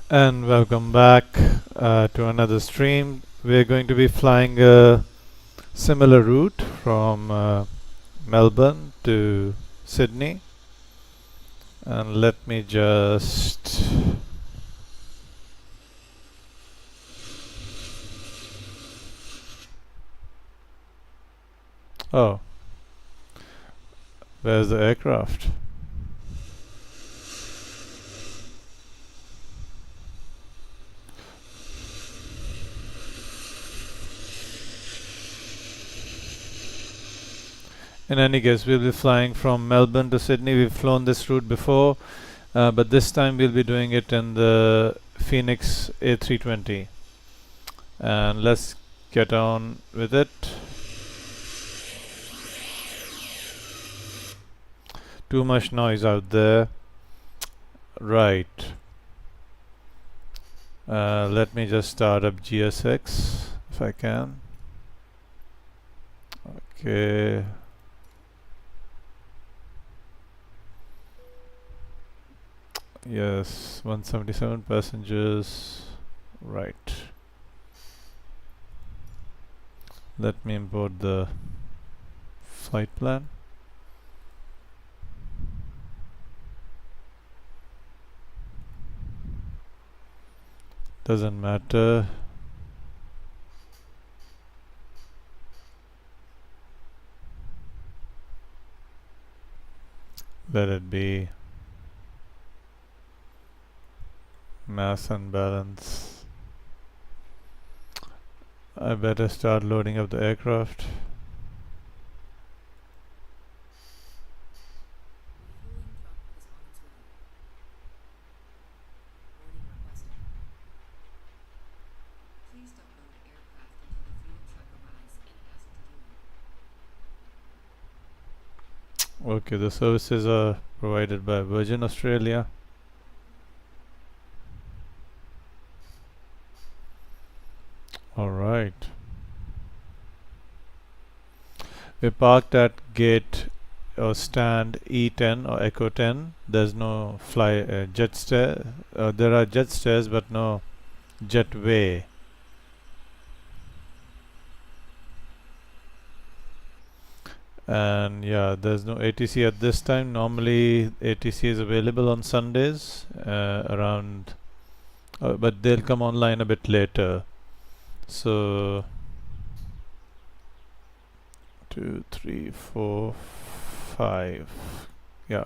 And welcome back to another stream. We're going to be flying a similar route from Melbourne to Sydney. And let me just oh, where's the aircraft? In any case, we'll be flying from Melbourne to Sydney. We've flown this route before, but this time we'll be doing it in the Phoenix A320. And let's get on with it. Too much noise out there. Right. Let me just start up GSX if I can. Okay. Yes, 177 passengers. Right. Let me import the flight plan. Doesn't matter. Let it be. Mass and balance. I better start loading up the aircraft. Okay, the services are provided by Virgin Australia. Alright. We parked at gate or stand E10 or Echo 10. There's no Jetstar. There are Jetstairs but no jetway. And yeah, there's no ATC at this time. Normally ATC is available on Sundays around, but they'll come online a bit later. So 2, 3, 4, 5. Yeah.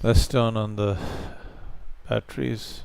Let's turn on the batteries.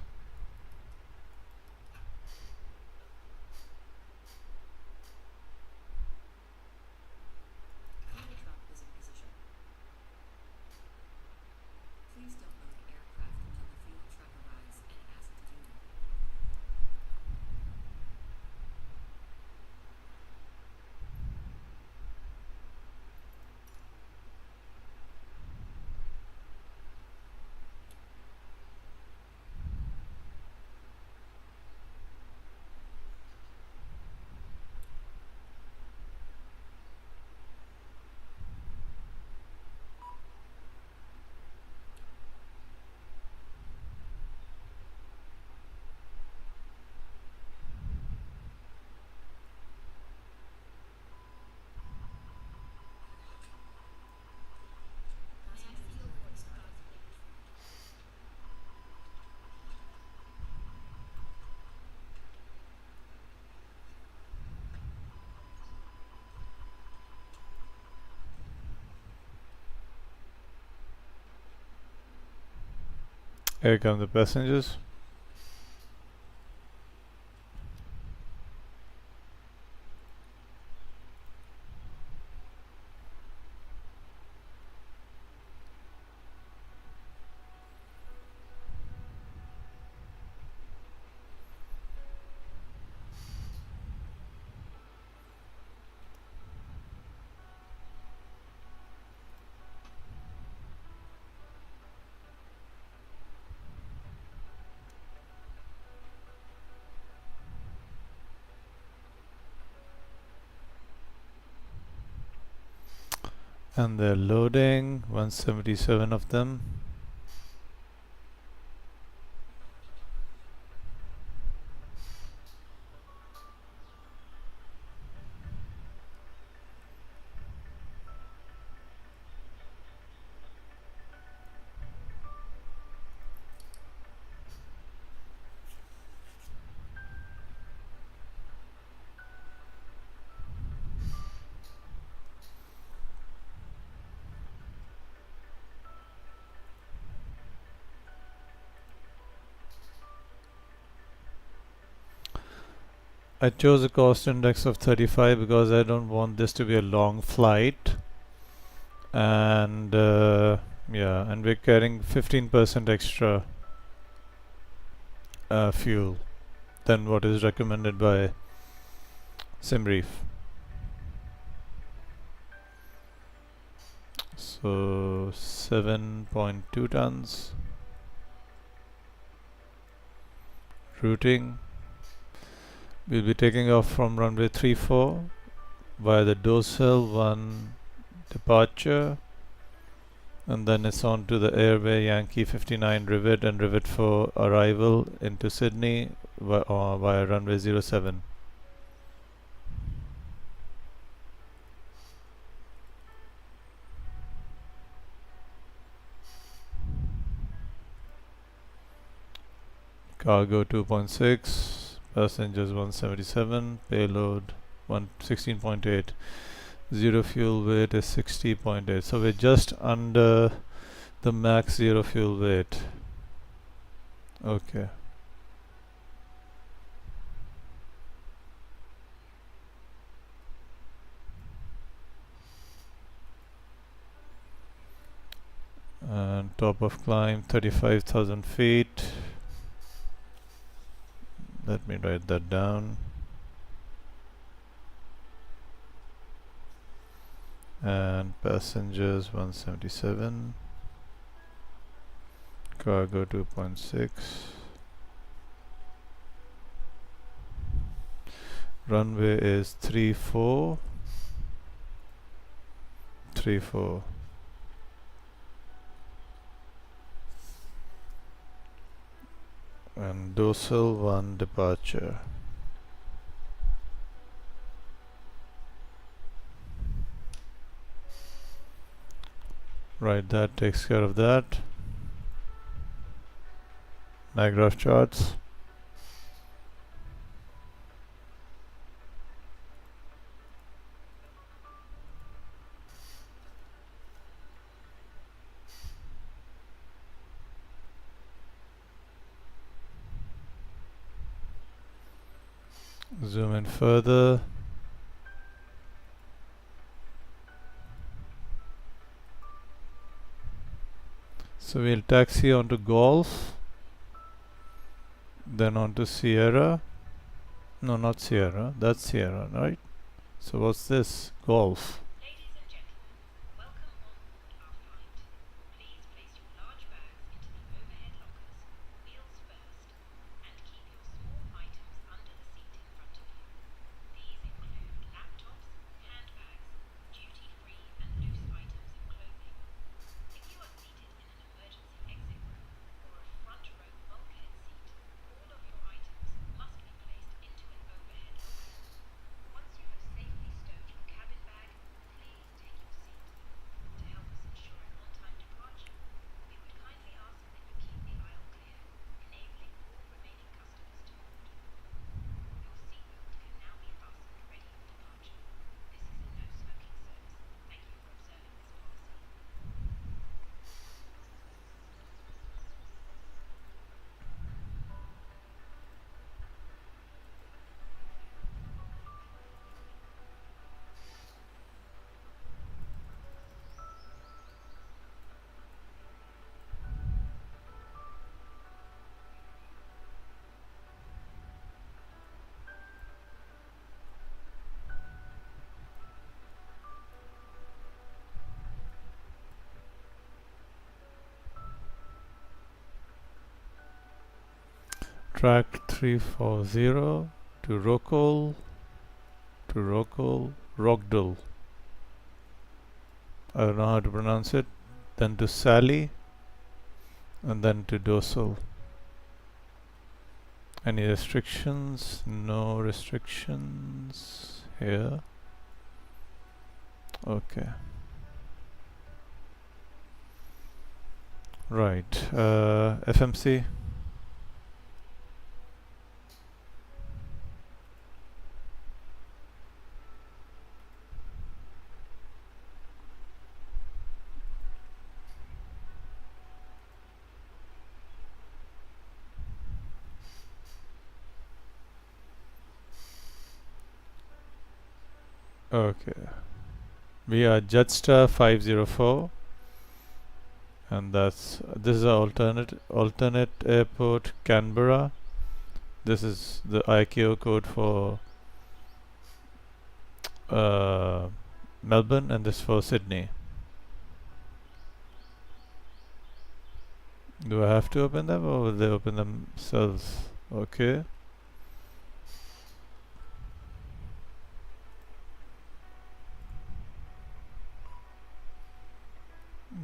Here come the passengers. And they're loading, 177 of them. I chose a cost index of 35 because I don't want this to be a long flight, and yeah, and we're carrying 15% extra fuel than what is recommended by Simreef. So 7.2 tons. Routing. We'll be taking off from runway 34 via the dorsal 1 departure, and then it's on to the airway Yankee 59 Rivet and Rivet 4 arrival into Sydney via runway 07. Cargo 2.6, passengers 177, payload 16.8, zero fuel weight is 60.8. So we're just under the max zero fuel weight. Okay. And top of climb 35,000 feet. Let me write that down. And passengers 177. Cargo 2.6. Runway is 34. 34. And dorsal 1 departure. Right, that takes care of that. Diagraph charts. Zoom in further. So we'll taxi onto Golf, then onto Sierra. No, not Sierra. That's Sierra, right? So what's this? Golf. Ladies and gentlemen, welcome on board our flight. Please place your large bags into the overhead lockers, wheels first, and keep your small items under the seat in front of you. These include laptops, handbags, duty-free and loose items of clothing. If you are seated in an emergency exit row or a front row bulkhead seat, all of your items must be placed into an overhead locker. Once you have safely stowed your cabin bag, please take your seat. To help us ensure an on-time departure, we would kindly ask that you keep the aisle clear, enabling all remaining customers to board. Your seatbelt can now be fastened ready for departure. This is a no-smoking service. Thank you for observing this policy. Track 340 to Rockdale. I don't know how to pronounce it. Then to Sally, and then to dorsal. Any restrictions? No restrictions here. Okay. Right. FMC. Okay. We are Jetstar 504, and this is our alternate airport, Canberra. This is the ICAO code for Melbourne, and this for Sydney. Do I have to open them, or will they open themselves? Okay.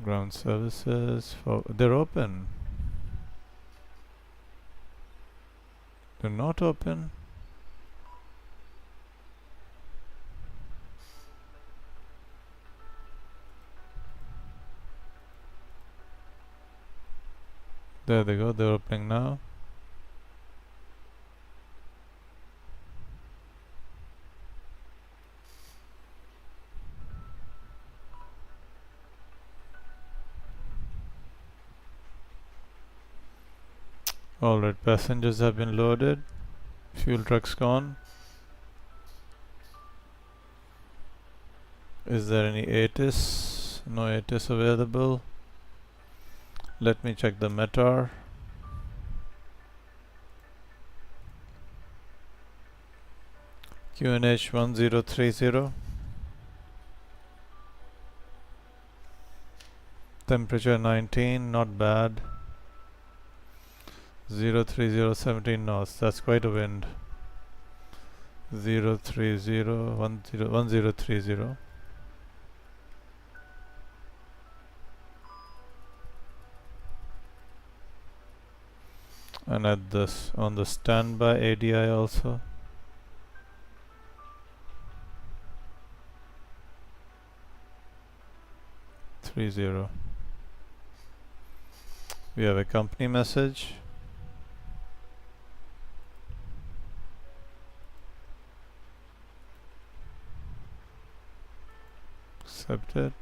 Ground services they're open. They're not open. There they go. They're opening now. Alright, passengers have been loaded. Fuel truck's gone. Is there any ATIS? No ATIS available. Let me check the METAR. QNH 1030. Temperature 19, not bad. 03017 knots, that's quite a wind. 1030. And at this on the standby ADI also. We have a company message. Accept it.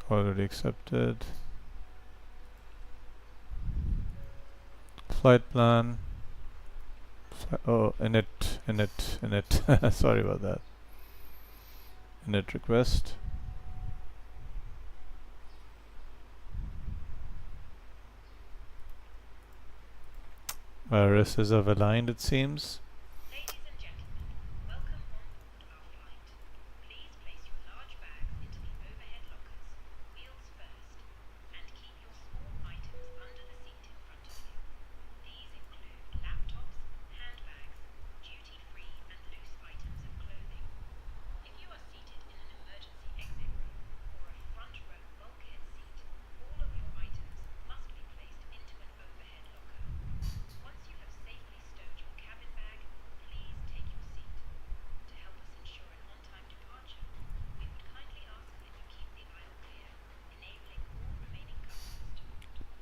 Already accepted. Flight plan. Oh, init. Sorry about that. Init request. Irises have aligned, it seems. Ladies and gentlemen, welcome on board our flight. Please place your large bags into the overhead lockers, wheels first, and keep your small items under the seat in front of you. These include laptops, handbags, duty-free and loose items of clothing. If you are seated in an emergency exit room or a front row bulkhead seat, all of your items must be placed into an overhead locker. Once you have safely stowed your cabin bag, please take your seat. To help us ensure an on-time departure, we would kindly ask that you keep the aisle clear, enabling all remaining customers to board.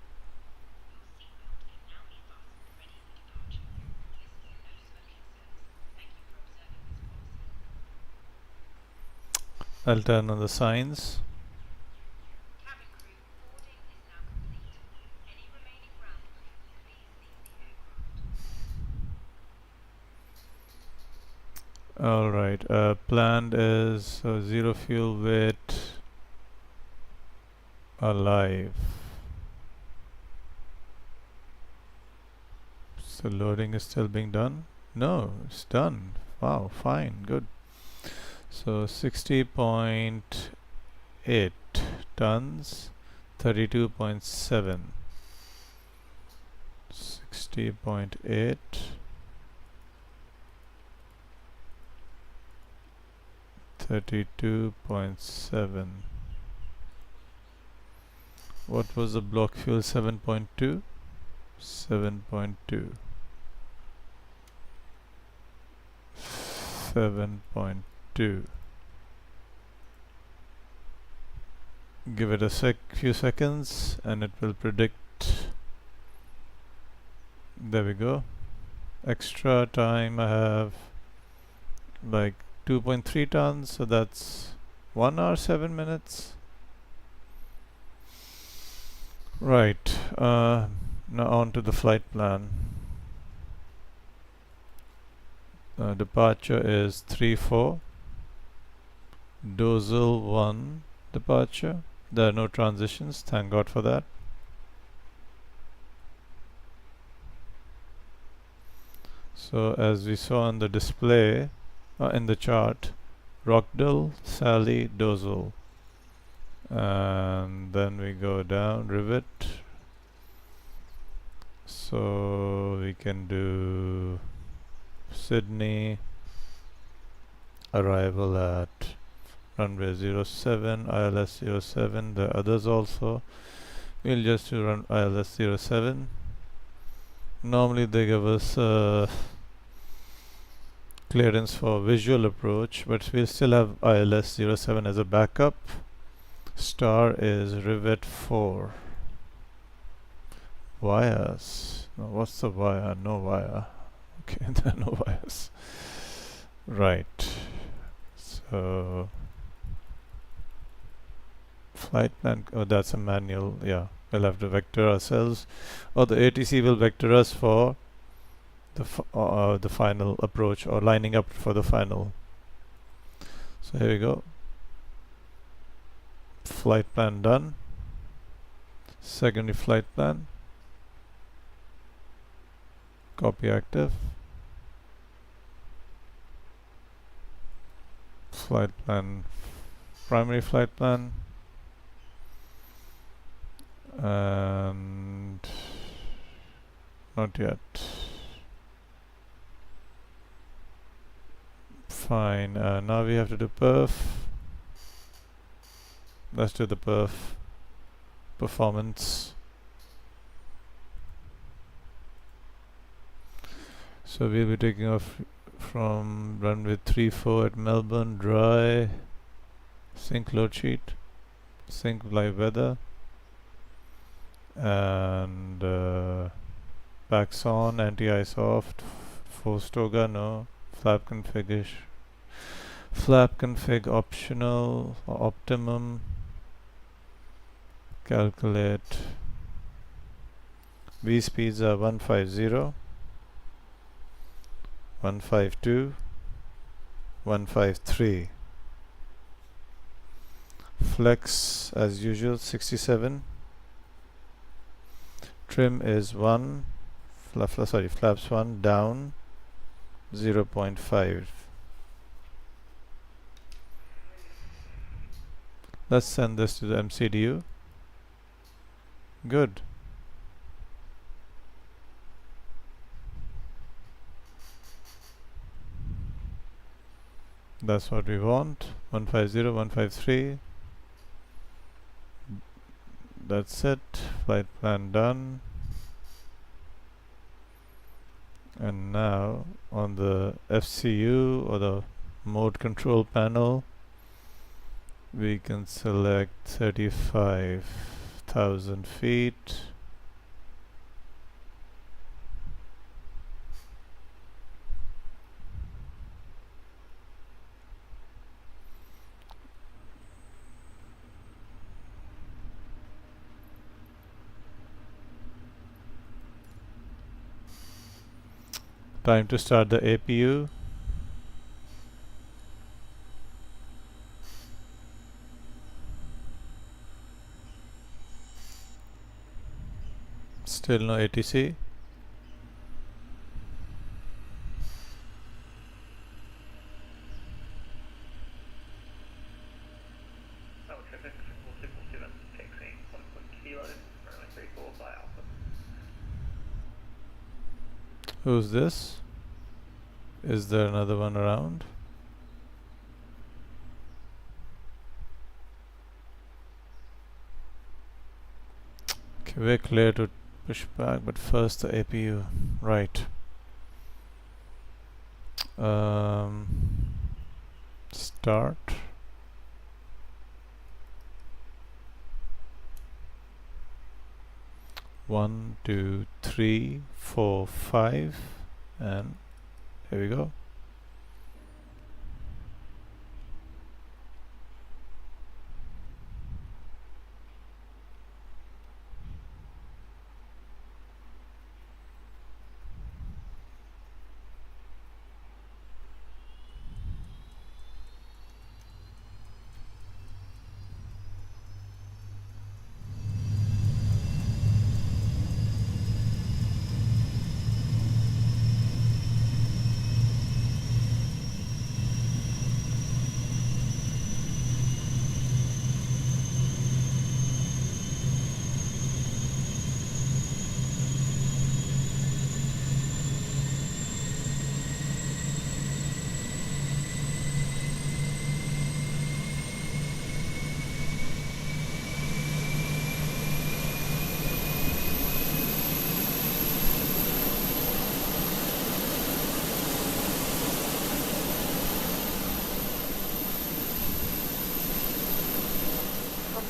Your seatbelt can now be fastened ready for departure. This is a no smoking service. Thank you for observing this policy. I'll turn on the signs. Cabin crew, boarding is now complete. Any remaining ground crew, please leave the aircraft. Alright, planned is 0 fuel weight alive. So loading is still being done? No, it's done. Wow, fine, good. So 60.8 tons, 32.7. 60.8. 32.7. What was the block fuel? 7.2. 7.2. 7.2. Give it a few seconds and it will predict. There we go. Extra time I have like 2.3 tons, so that's 1 hour 7 minutes. Right, Now on to the flight plan. Departure is 34. Dorsal 1 departure. There are no transitions, thank God for that. So as we saw on the display, in the chart, Rockdale, Sally, Dorsal. And then we go down, Rivet. So we can do Sydney, arrival at runway 07, ILS 07, the others also. We'll just do run ILS 07. Normally they give us clearance for visual approach, but we'll still have ILS 07 as a backup. Star is Rivet 4. Wires. No, what's the wire? No wire. Okay, there are no wires. Right. So flight plan. Oh, that's a manual. Yeah, we'll have to vector ourselves, or the ATC will vector us for the final approach, or lining up for the final. So here we go. Flight plan done. Secondary flight plan. Copy active. Flight plan, primary flight plan, and not yet. Fine. Now we have to do perf. Let's do the perf performance. So we'll be taking off from runway 34 at Melbourne, dry, sync load sheet, sync live weather, and backs on, anti-ice off, force toga no, flap config optional, optimum, calculate. V speeds are 150, 152, 153. Flex as usual 67. Trim is 1. Flaps 1 down 0.5. Let's send this to the MCDU. Good. That's what we want. 150, 153. That's it. Flight plan done. And now on the FCU, or the mode control panel, we can select 35,000 feet. Time to start the APU. Still no ATC. Who's this? Is there another one around? Okay, we're clear to push back, but first the APU. Right. Start. One, two, three, four, five, and here we go.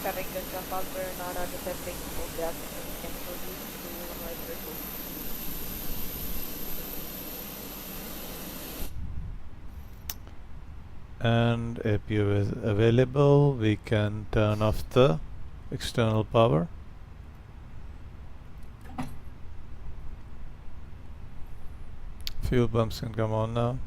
Traffic Jetstar 509, descending for Vatsim and cancel you to runway 34. And APU is available. We can turn off the external power. Fuel pumps can come on now.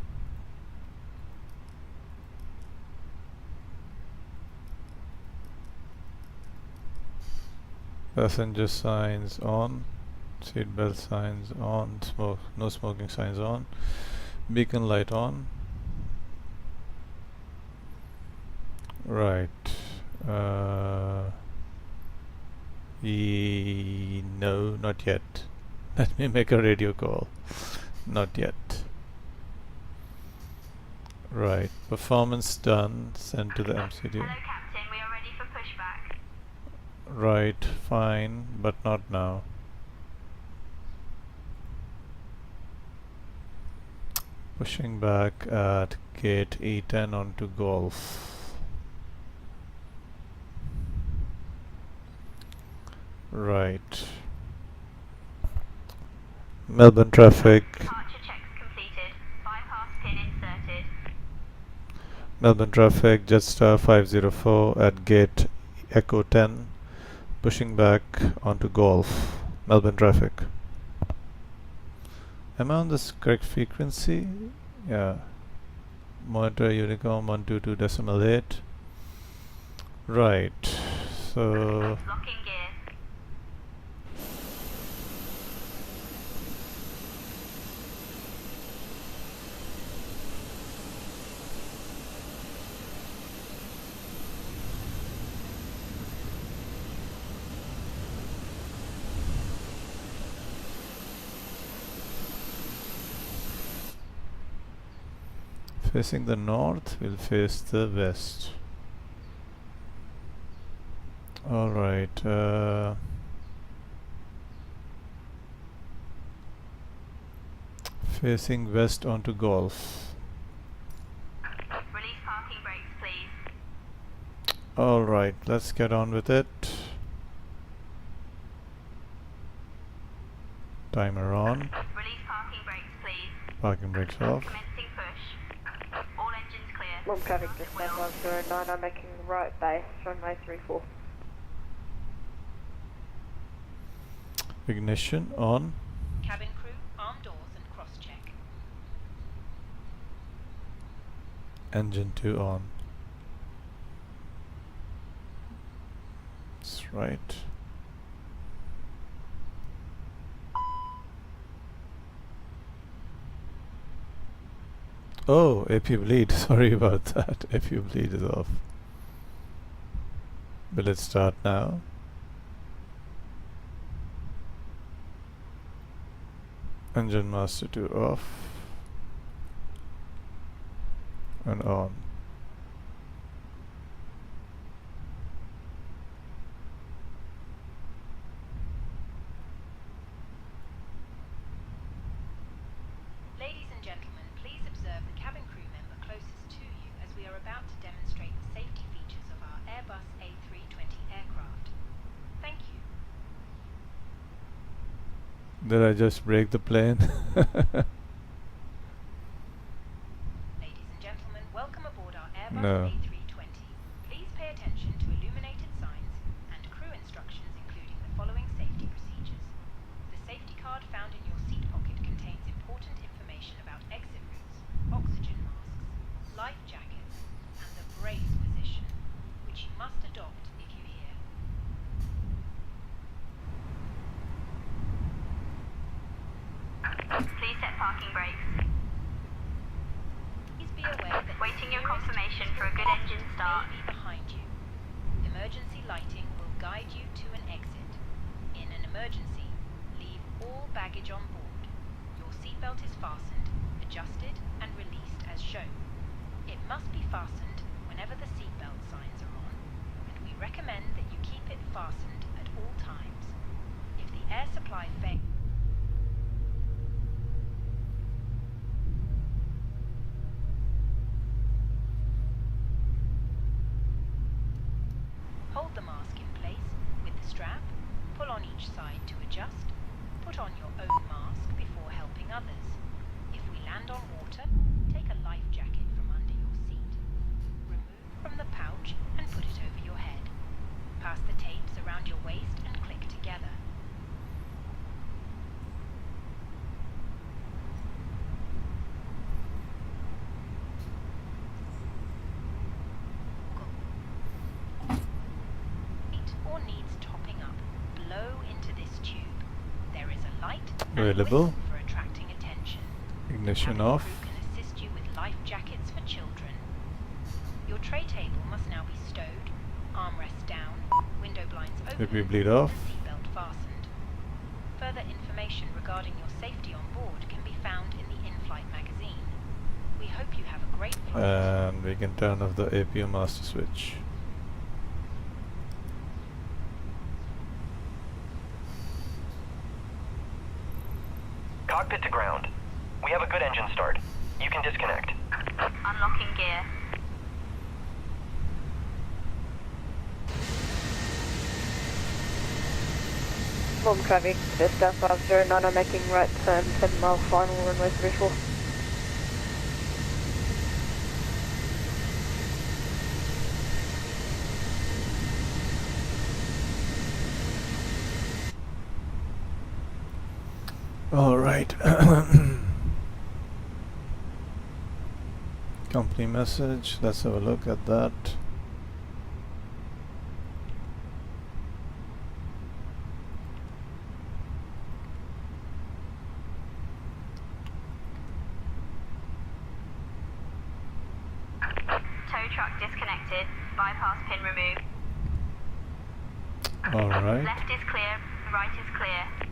Passenger signs on. Seatbelt signs on. No smoking signs on. Beacon light on. Right. No, not yet. Let me make a radio call. Not yet. Right. Performance done. Sent to the MCD. Hello, Captain. We are ready for pushback. Right. Fine, but not now. Pushing back at gate E10 onto Golf. Right. Melbourne traffic. Departure checks completed. Bypass pin inserted. Melbourne traffic, Jetstar 504 at gate Echo 10. Pushing back onto Golf. Melbourne traffic. Am I on this correct frequency? Yeah. Monitor Unicom 122.8. Right. So Locking gear. facing the north, we'll face the west. Alright. Facing west onto Golf. Release parking brakes, please. Alright, let's get on with it. Timer on. Release parking brakes, please. Parking brakes off. Commencing push. All engines clear. Melbourne traffic Jetstar 509, I'm making right base, runway 34. Ignition on. Cabin crew, arm doors and cross-check. Engine 2 on. That's right. Oh, APU bleed. Sorry about that. APU bleed is off. Will it start now? Engine master 2 off and on. Ladies and gentlemen, please observe the cabin crew member closest to you as we are about to demonstrate the safety features of our Airbus A320 aircraft. Thank you. Did I just break the plane? Ladies and gentlemen, welcome aboard our Airbus No. A320. Please pay attention to illuminated signs and crew instructions including the following safety procedures. The safety card found in your seat pocket contains important information about exit routes, oxygen masks, life jackets, and the brace position, which you must adopt if you hear. Please set parking brakes. Please be aware that waiting your confirmation for a good engine start may be behind you. Emergency lighting will guide you to an exit. In an emergency, leave all baggage on board. Your seatbelt is fastened, adjusted, and released as shown. It must be fastened whenever the seatbelt signs are on, and we recommend that you keep it fastened at all times. If the air supply fails, hold the mask available. whistle for attracting attention. Ignition Cabin off. crew can assist you with life jackets for children. Your tray table must now be stowed, armrests down, window blinds open, If we bleed off. and seatbelt fastened. Further information regarding your safety on board can be found in the in-flight magazine. We hope you have a great flight. And we can turn off the APU master switch. Cockpit to ground. We have a good engine start. You can disconnect. Unlocking gear. Melbourne traffic, Jetstar 509 making right turn, 7 mile final, runway 34. All right. Company message. Let's have a look at that. Tow truck disconnected. Bypass pin removed. All right. Left is clear. Right is clear.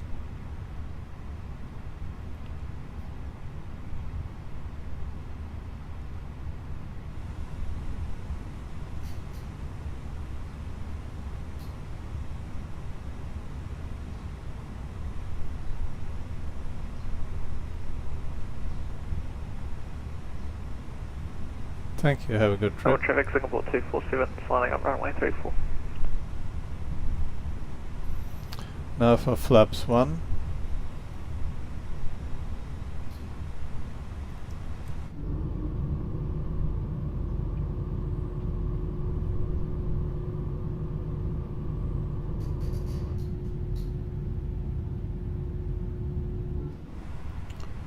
Thank you. Have a good trip. Traffic Singapore 247, flying up runway 34. Now for flaps 1.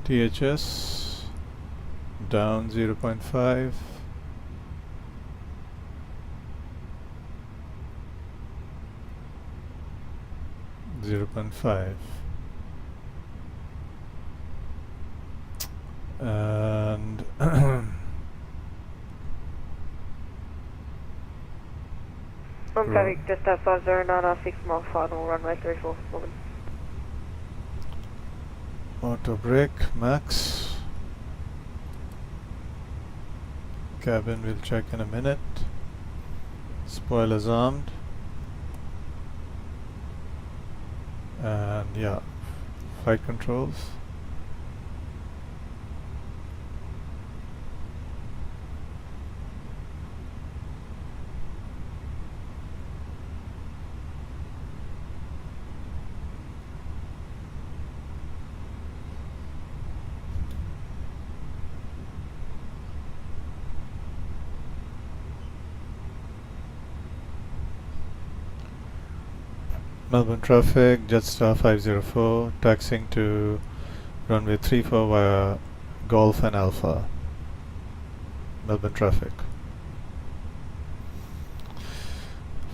THS down 0.5. 0.5 and Melbourne traffic, Jetstar 509 6 mile final, runway 34, Melbourne. auto brake max. Cabin will check in a minute. Spoilers armed. And yeah, flight controls. Melbourne traffic, Jetstar 504, taxiing to runway 34 via Golf and Alpha. Melbourne traffic.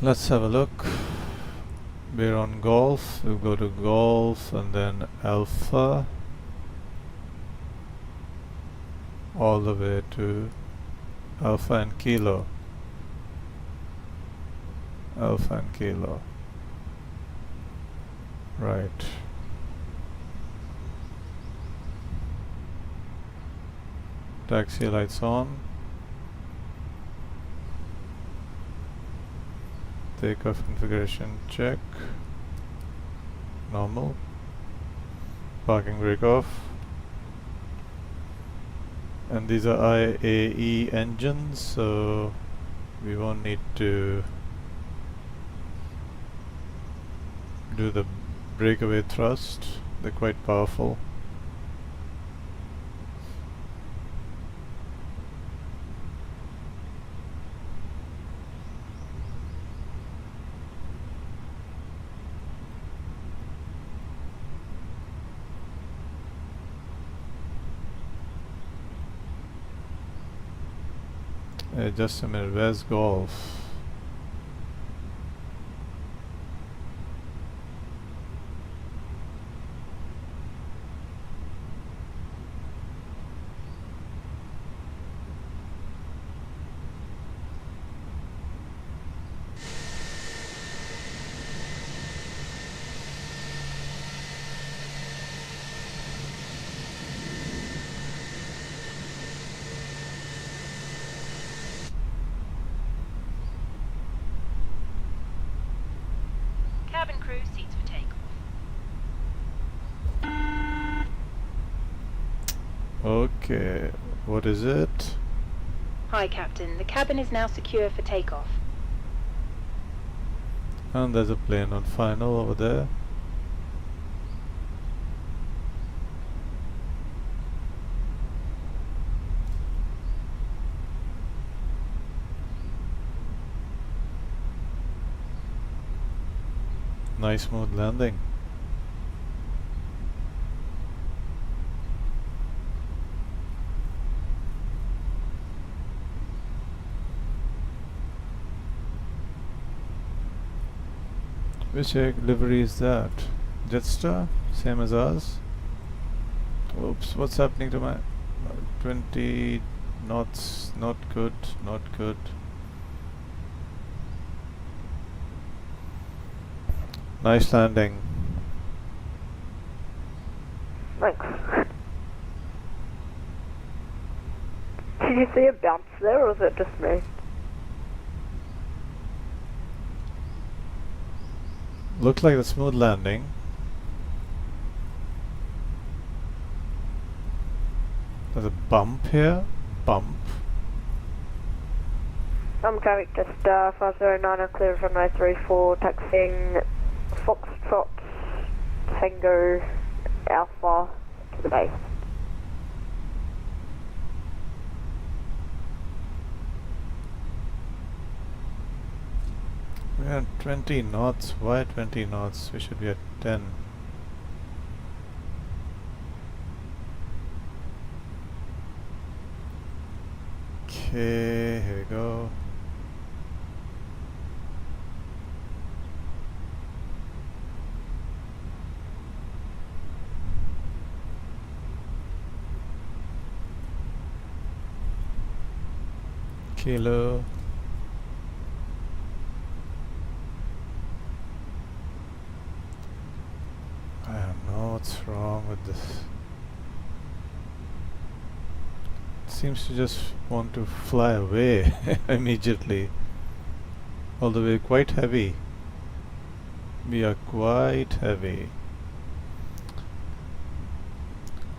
Let's have a look. We're on Golf, we'll go to Golf and then Alpha. All the way to Alpha and Kilo. Alpha and Kilo. Right. Taxi lights on. Takeoff configuration check. Normal. Parking brake off. And these are IAE engines, so we won't need to do the breakaway thrust. They're quite powerful. Just a minute, where's Golf? Nose seats for takeoff. Okay, what is it? Hi, Captain. The cabin is now secure for takeoff. And there's a plane on final over there. Nice smooth landing. Which livery is that? Jetstar? Same as ours? Oops, what's happening to my 20 knots? Not good, not good. Nice landing. Thanks. Did you see a bounce there, or was it just me? Looked like a smooth landing. There's a bump here. Bump. Traffic just 509 clear from runway 34, taxiing Foxtrot Tango Alpha to the base. We're at 20 knots. Why 20 knots? We should be at 10. Okay, here we go. Kilo. I don't know what's wrong with this. It seems to just want to fly away immediately. Although we're quite heavy. We are quite heavy.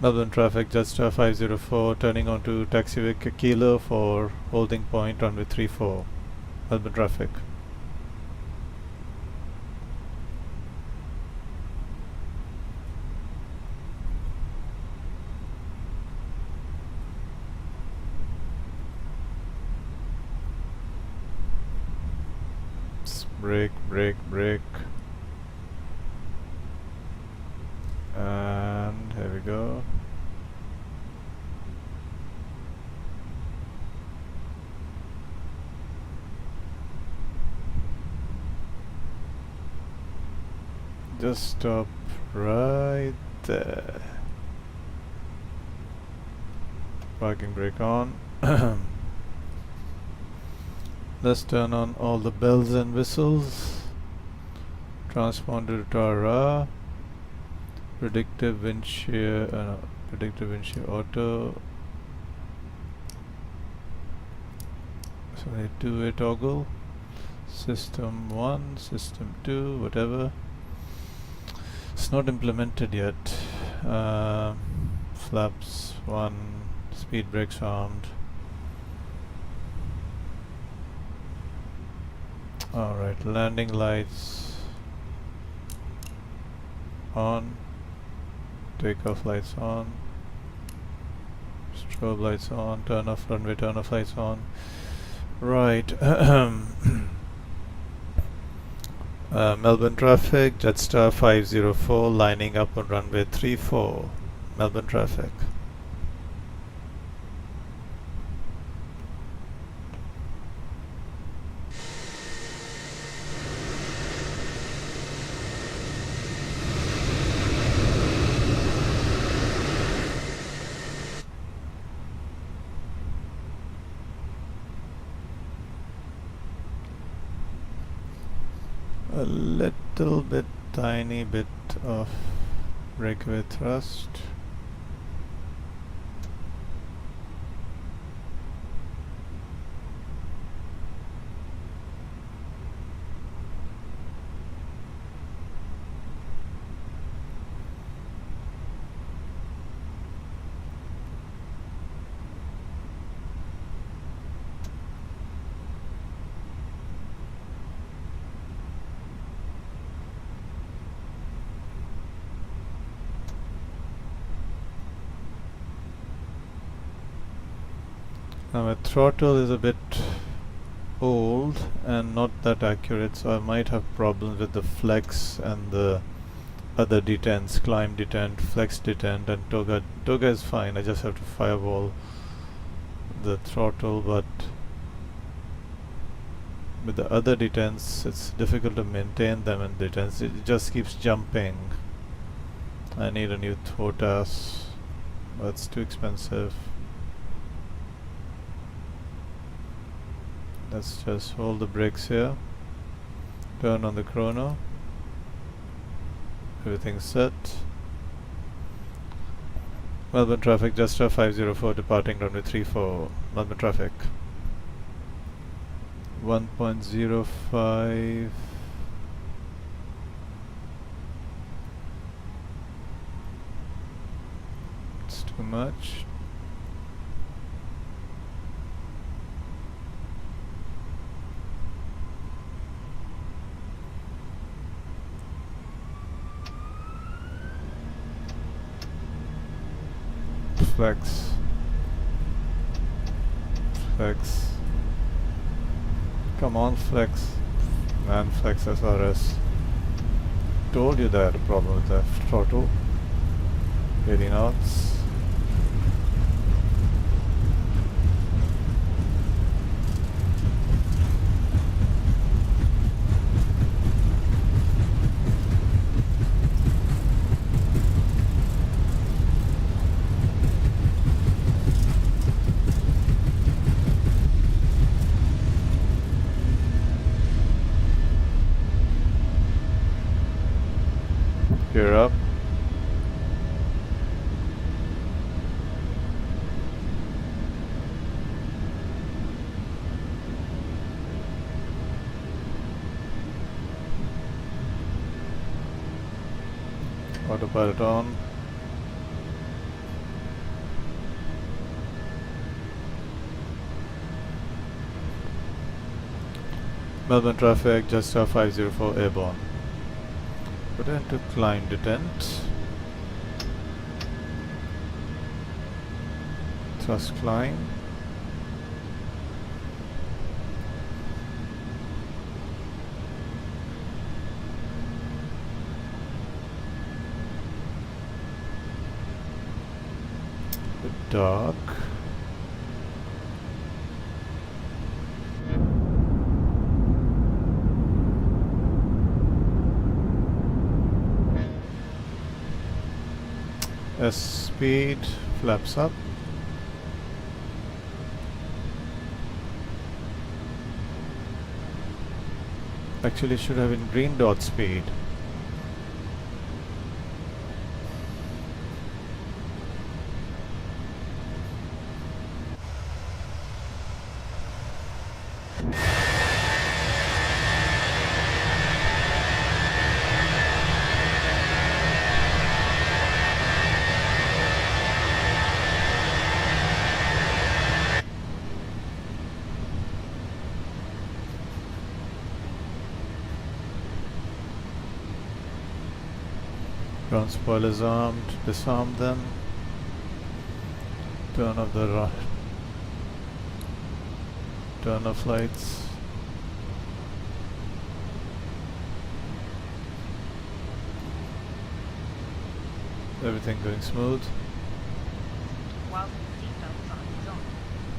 Melbourne traffic, Jetstar 504 turning onto taxiway Kilo for holding point runway 34. Melbourne traffic. Brake, brake, brake. And here we go. Just stop right there. Parking brake on. Let's turn on all the bells and whistles. Transponder to tower. Predictive wind shear, auto. So a two-way toggle. System 1, system 2, whatever. It's not implemented yet. Flaps 1, speed brakes armed. Alright, landing lights on. Takeoff lights on. Strobe lights on. Turn off runway, turn off lights on. Right. Melbourne traffic, Jetstar 504 lining up on runway 34. Melbourne traffic. A little bit, tiny bit of breakaway thrust. Now my throttle is a bit old and not that accurate, so I might have problems with the flex and the other detents, climb detent, flex detent, and toga. Toga is fine, I just have to firewall the throttle, but with the other detents it's difficult to maintain them in detents. It just keeps jumping. I need a new TOTAS, but it's too expensive. Let's just hold the brakes here, turn on the chrono, everything's set. Melbourne traffic, Jetstar 504 departing runway 34. Melbourne traffic 1.05. It's too much. Flex. Flex. Come on, flex. Man, flex SRS. Told you that I had a problem with the throttle. 80 knots. Gear up. Autopilot on. Melbourne traffic, Jetstar 504 airborne. Put into climb detent. Thrust climb. Bit dark. S speed, flaps up. Actually should have been green dot speed. Ground spoilers armed, disarm them. Turn off the turn off lights. Everything going smooth. Whilst the seatbelt sign is on,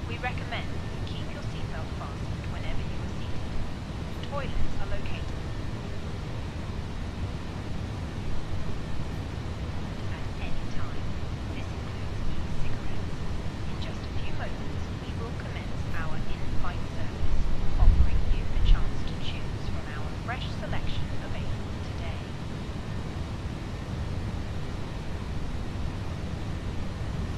we recommend you keep your seatbelt fastened whenever you are seated. Toilets are located at any time. This includes e-cigarettes. In just a few moments, we will commence our in-flight service, offering you the chance to choose from our fresh selection available today.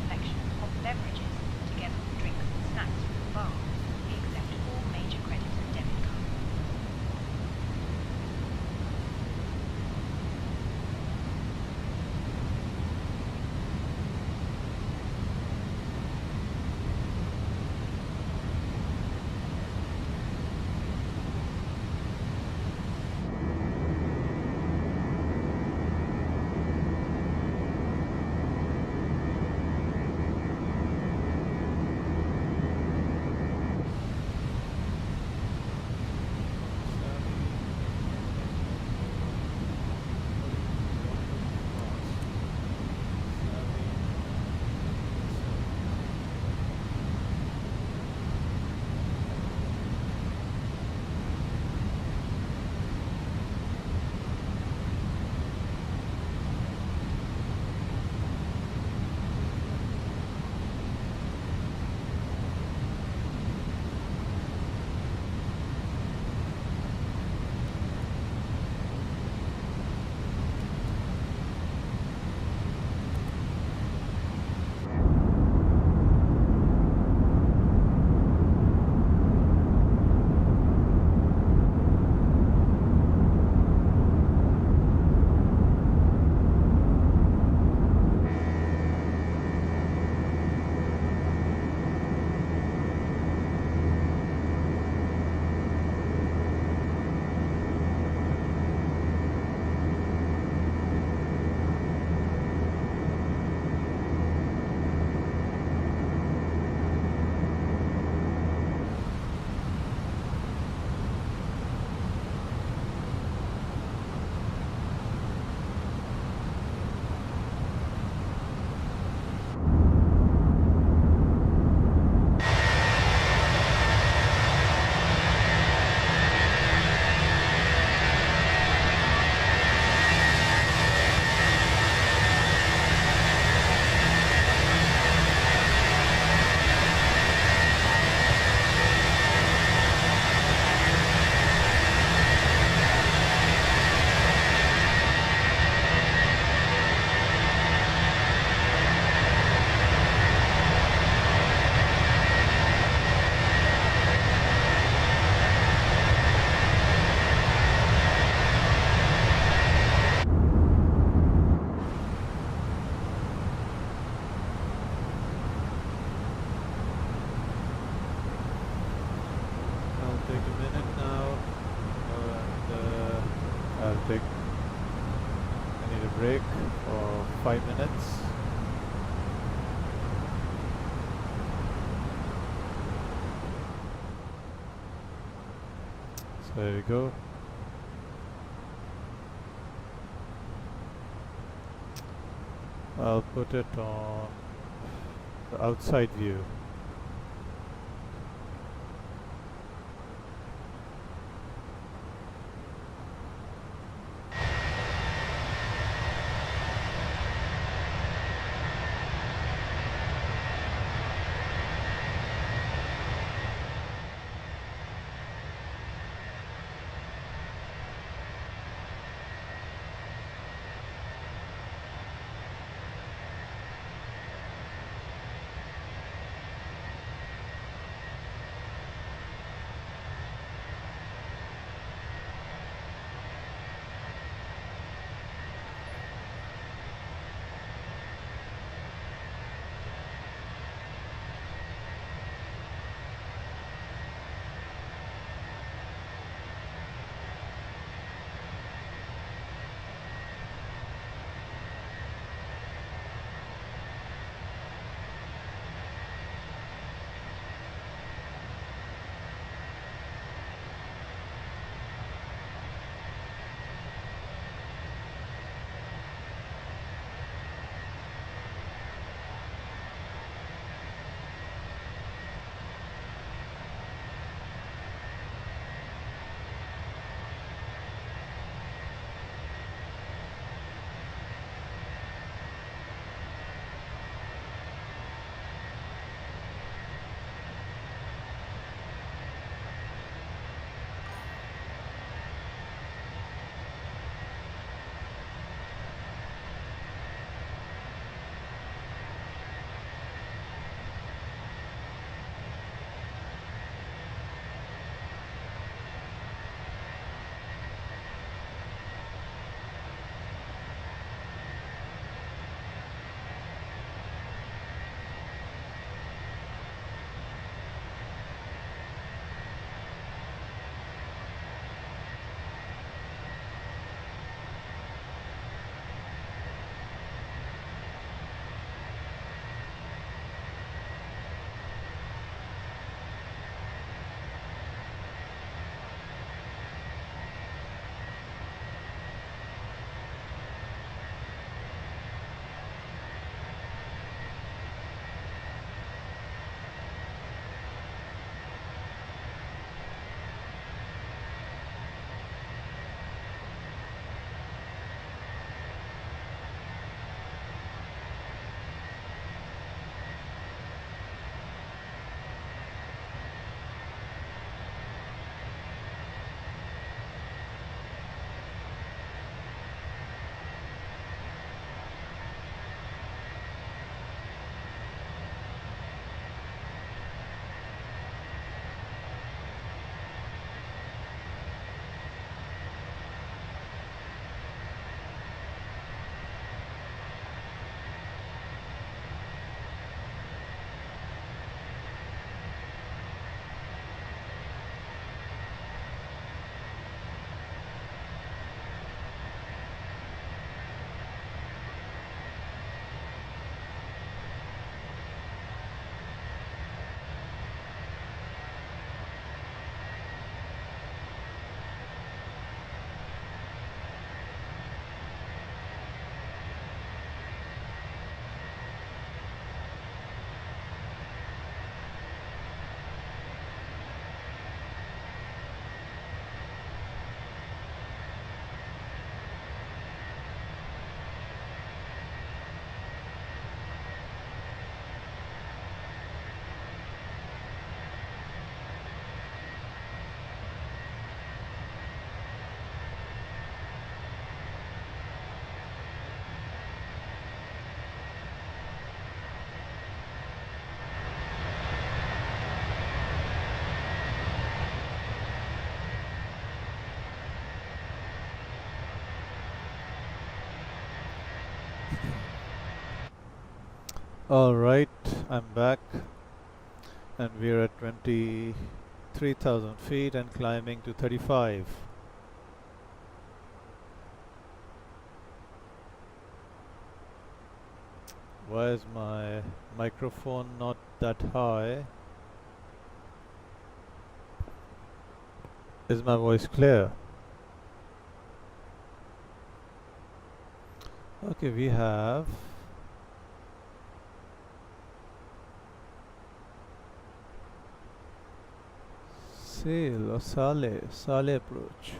Selection of beverages, together with drinks and snacks from the bar, take a minute now, and I'll take. I need a break for 5 minutes. So there we go. I'll put it on the outside view. Alright, I'm back and we're at 20 3,000 feet and climbing to 35. Why is my microphone not that high? Is my voice clear? Okay, we have sail or Sale approach.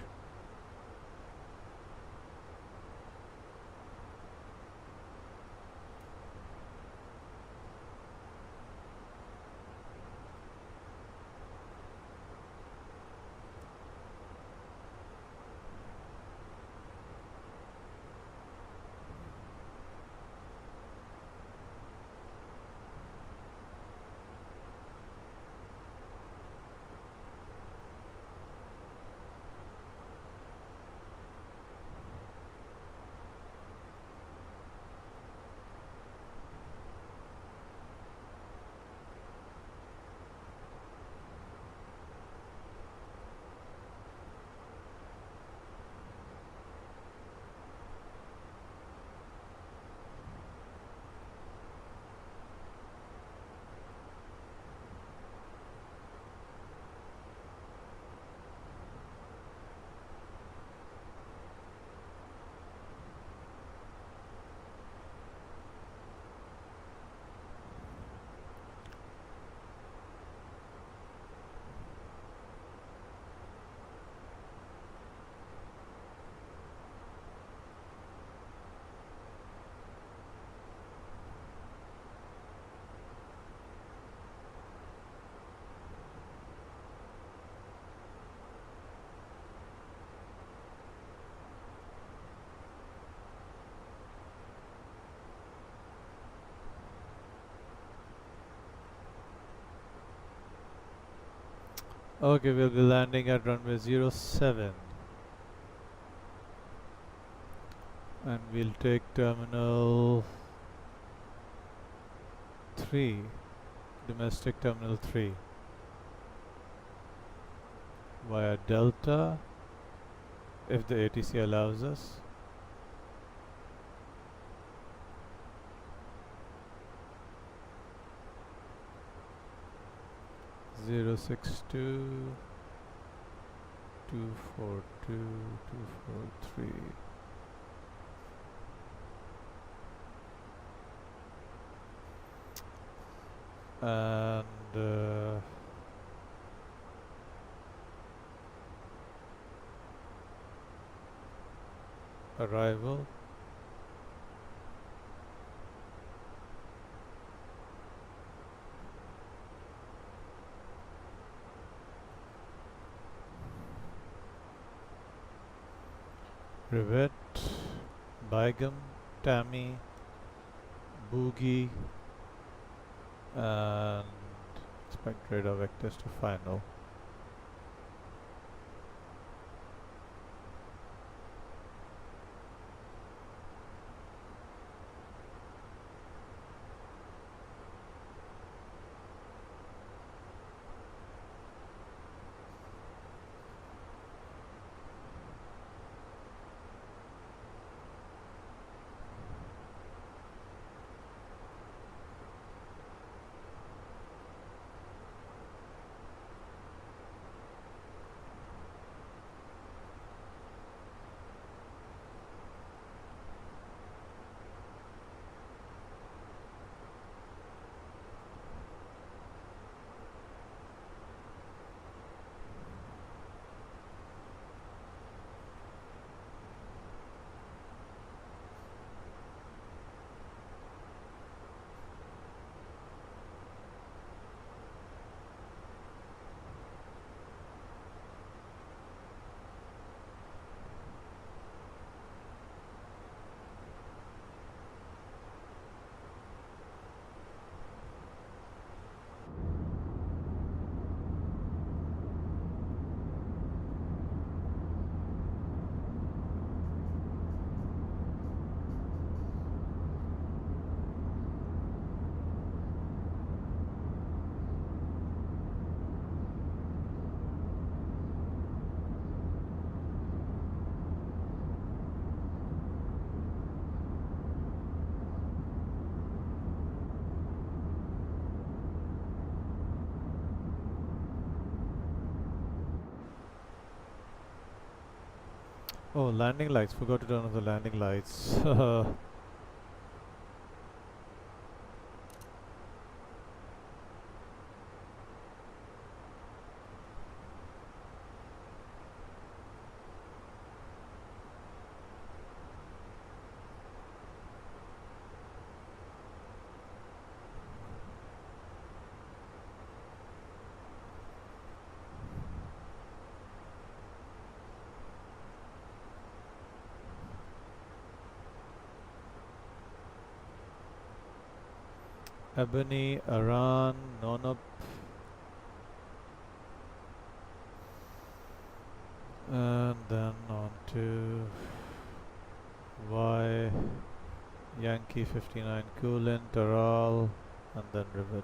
Okay, we'll be landing at runway 07 and we'll take terminal 3, domestic terminal 3 via Delta if the ATC allows us. Zero 62 242 243. And arrival Rivet, Bygum, Tammy, Boogie, and expect radar vectors to final. Oh, landing lights. Forgot to turn off the landing lights. Ebony, Aran, Nonup, and then on to Y, Yankee 59 Coolant, Aral, and then Rivet.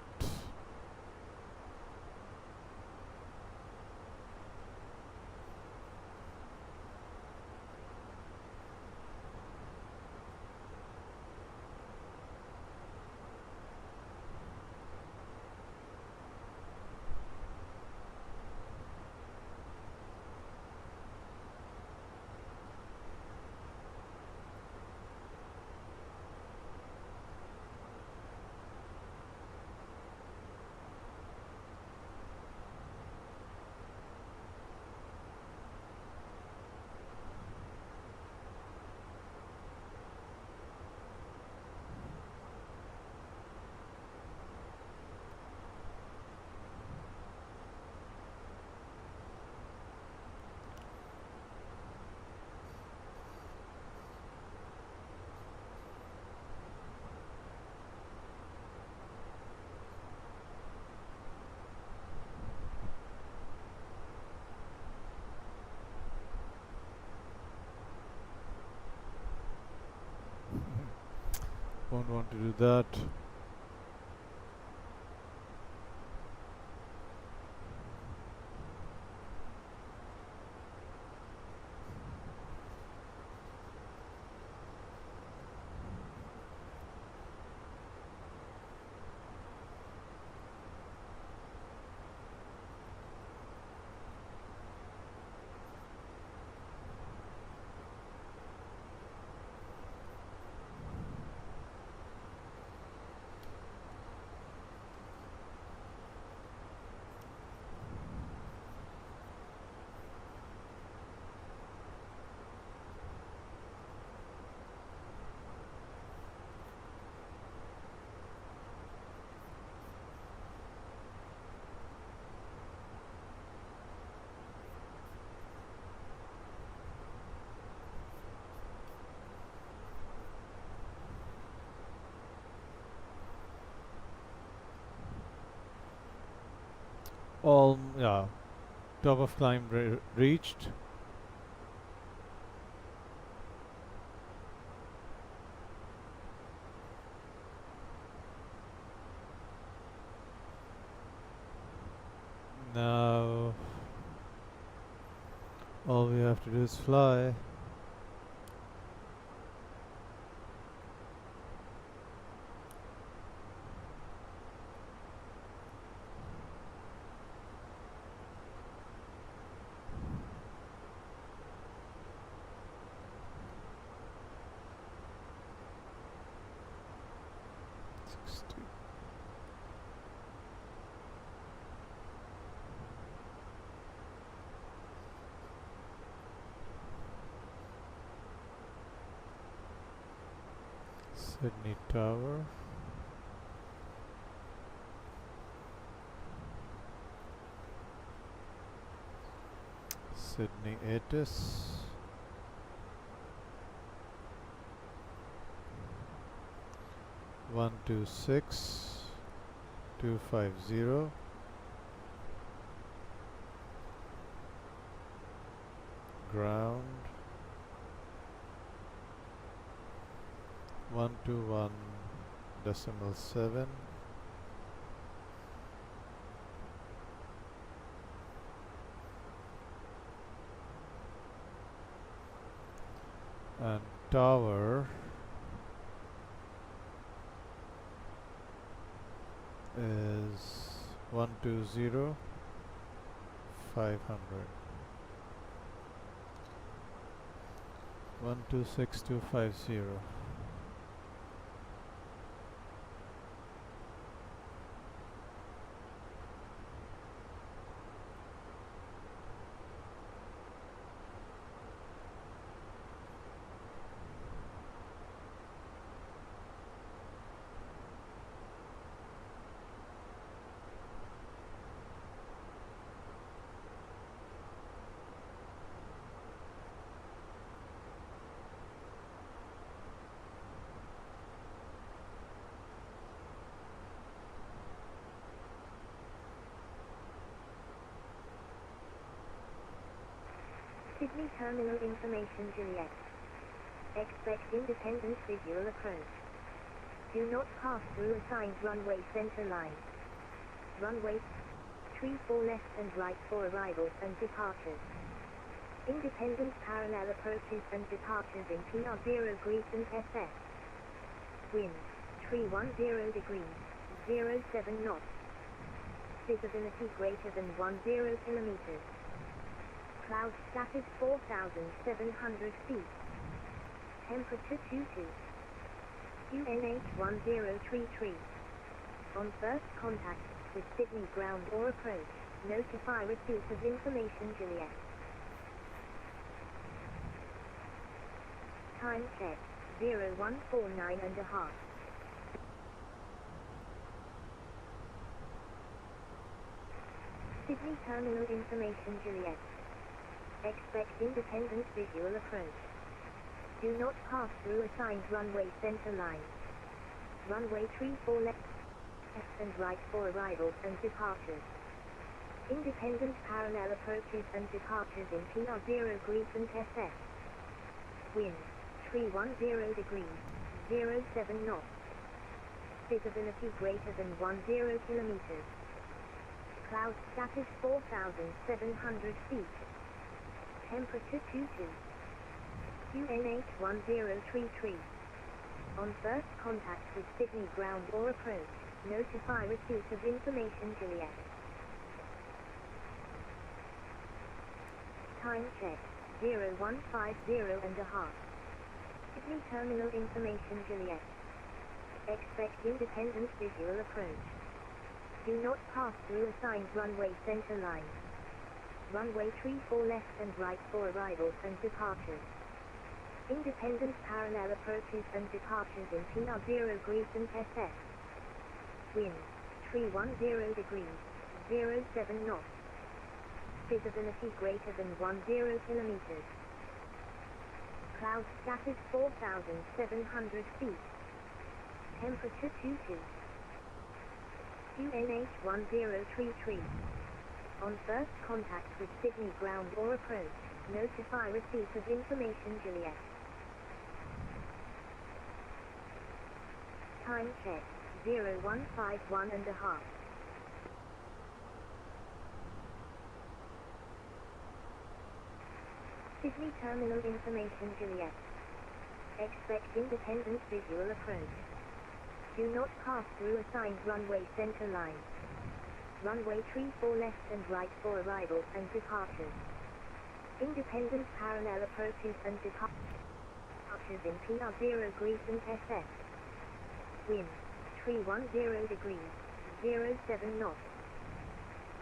Won't want to do that. All, yeah, top of climb reached. Now all we have to do is fly. Sydney Tower. Sydney Atis. One 2 6 250. Ground 121.7. And tower is 120.500. 126250. Sydney Terminal Information Juliet. Expect independent visual approach. Do not pass through assigned runway center line. Runway 34 left and right for arrivals and departures. Independent parallel approaches and departures in PR0 Greece and SS. Wind 310 degrees, 07 knots. Visibility greater than 10 kilometers. Cloud status 4,700 feet. Temperature 22. QNH 1033. On first contact with Sydney ground or approach, notify receipt of information Juliet. Time check 0149.5. Sydney Terminal Information Juliet. Expect independent visual approach. Do not pass through assigned runway center line. Runway 34 left and right for arrivals and departures. Independent parallel approaches and departures in PR0 Greece and SS. Wind 310 degrees, 07 knots. Visibility greater than 10 kilometers. Cloud status 4,700 feet. Temperature 22. QNH 1033. On first contact with Sydney ground or approach, notify receipt of information Juliet. Time check 0150.5. Sydney Terminal Information Juliet. Expect independent visual approach. Do not pass through assigned runway center line. Runway 34 left and right for arrivals and departures. Independent parallel approaches and departures in PR0 Greece and SS. Wind 310 degrees, 07 knots. Visibility greater than 10 kilometers. Cloud status 4,700 feet. Temperature 22. QNH 1033. On first contact with Sydney ground or approach, notify receipt of information Juliet. Time check 0151.5. Sydney Terminal Information Juliet. Expect independent visual approach. Do not pass through assigned runway center line. Runway 34 left and right for arrivals and departures. Independent parallel approaches and departures in PR0 Greece and SS. Wind 310 degrees, 07 knots.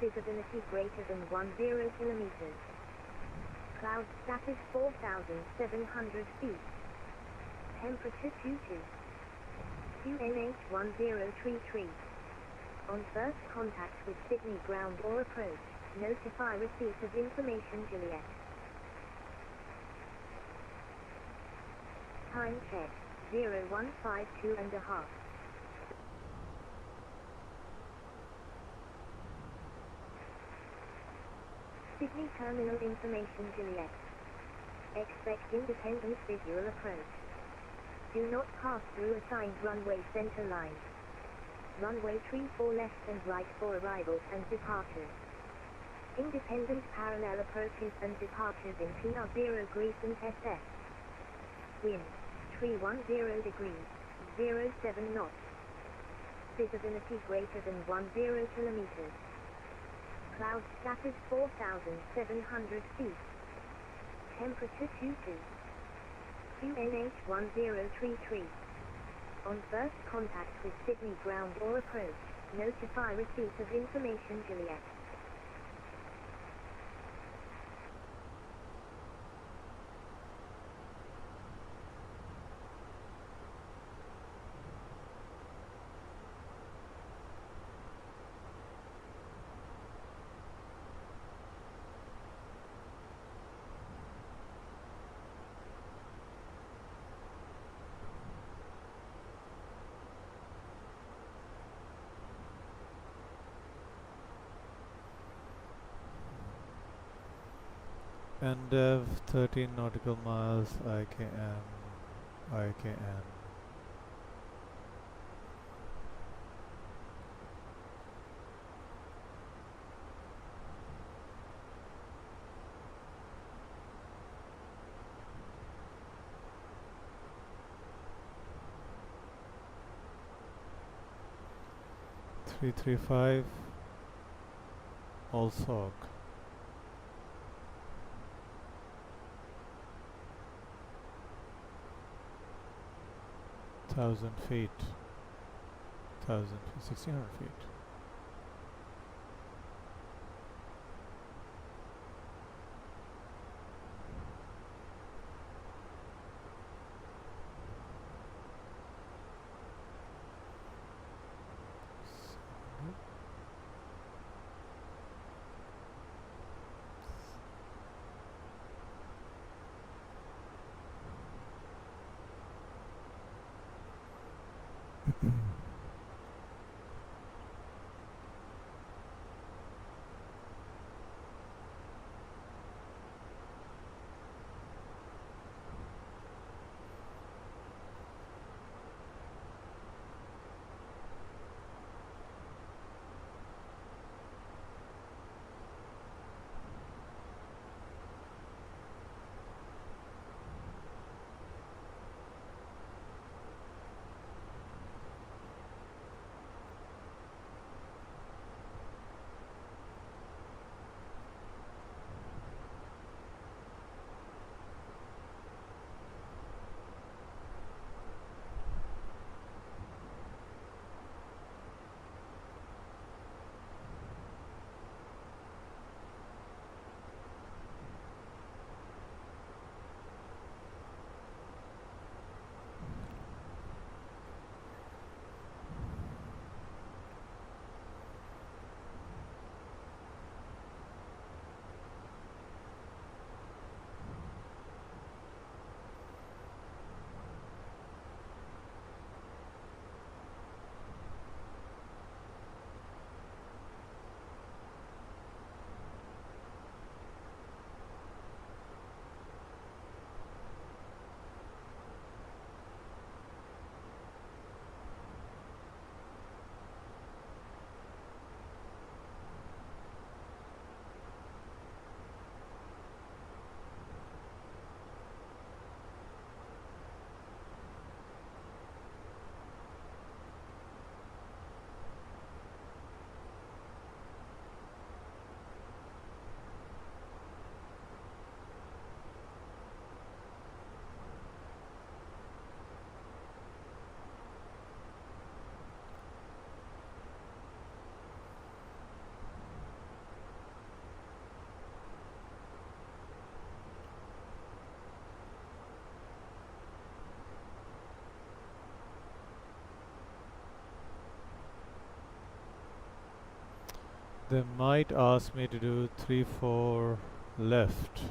Visibility greater than 10 kilometers. Cloud status 4,700 feet. Temperature 22. QNH 1033. On first contact with Sydney ground or approach, notify receipt of information Juliet. Time check 0152.5. Sydney Terminal Information Juliet. Expect independent visual approach. Do not pass through assigned runway center line. Runway 34 left and right for arrivals and departures. Independent parallel approaches and departures in PR0 Greece and SS. Wind 310 degrees, 07 knots. Visibility greater than 10 kilometers. Cloud status 4,700 feet. Temperature 22. QNH1033. On first contact with Sydney ground or approach, notify receipt of information Juliet. NDEV 13 nautical miles IKM IKN. Three 335 Allsog. 1,000 feet, 1,600 feet. They might ask me to do 3-4 left.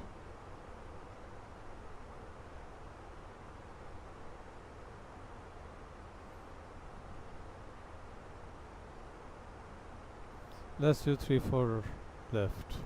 Let's do 3-4 left.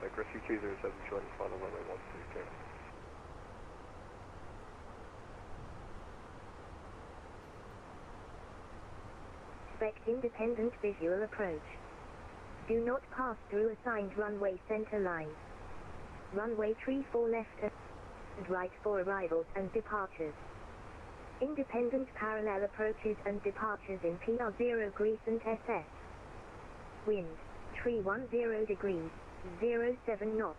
Like rescue 207 join final runway 122. Expect independent visual approach. Do not pass through assigned runway center line. Runway 34 left and right for arrivals and departures. Independent parallel approaches and departures in PR0 Crescent SS. Wind, 310 degrees, 07 knots.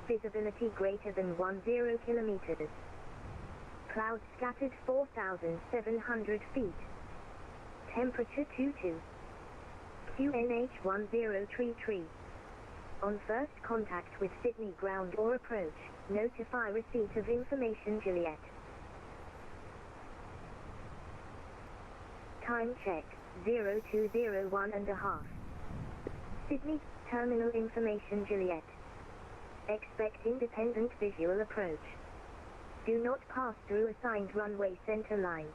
Visibility greater than 10 kilometers. Clouds scattered 4,700 feet. Temperature 22. QNH 1033. On first contact with Sydney ground or approach, notify receipt of information Juliet. Time check, 0201.5. Sydney, terminal information Juliet. Expect independent visual approach. Do not pass through assigned runway center line.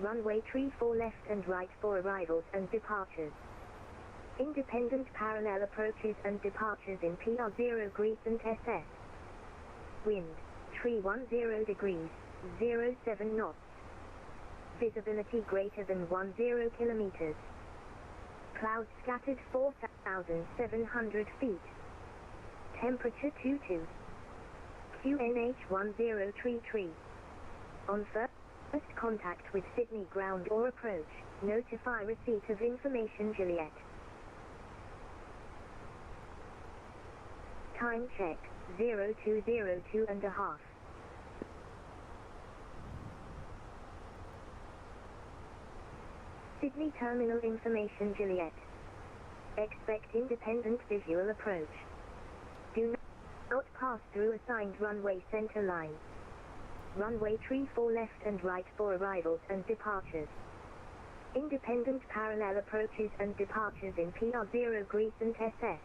Runway 34 left and right for arrivals and departures. Independent parallel approaches and departures in PR0 Crescent SS. Wind, 310 degrees, 07 knots. Visibility greater than 10 kilometers. Clouds scattered 4,700 feet. Temperature 22. QNH 1033. On first contact with Sydney ground or approach, notify receipt of information Juliet. Time check, 0202.5. Sydney terminal information Juliet. Expect independent visual approach. Do not pass through assigned runway center line. Runway 34 left and right for arrivals and departures. Independent parallel approaches and departures in PR0 Crescent SS.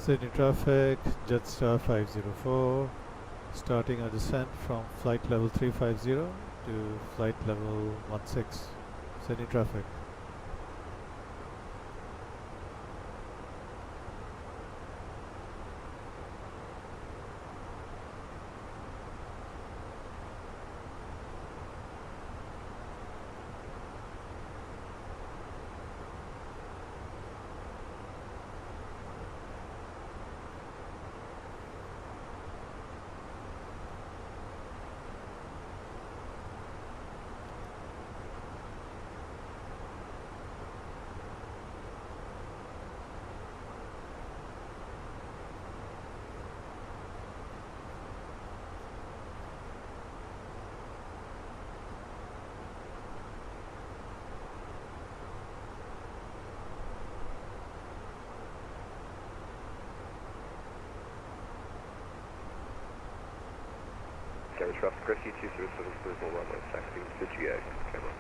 Sydney traffic, Jetstar 504, starting our descent from flight level 350 to flight level 16, Sydney traffic. Camera traffic, rescue 207 runway, taxi to GA, camera.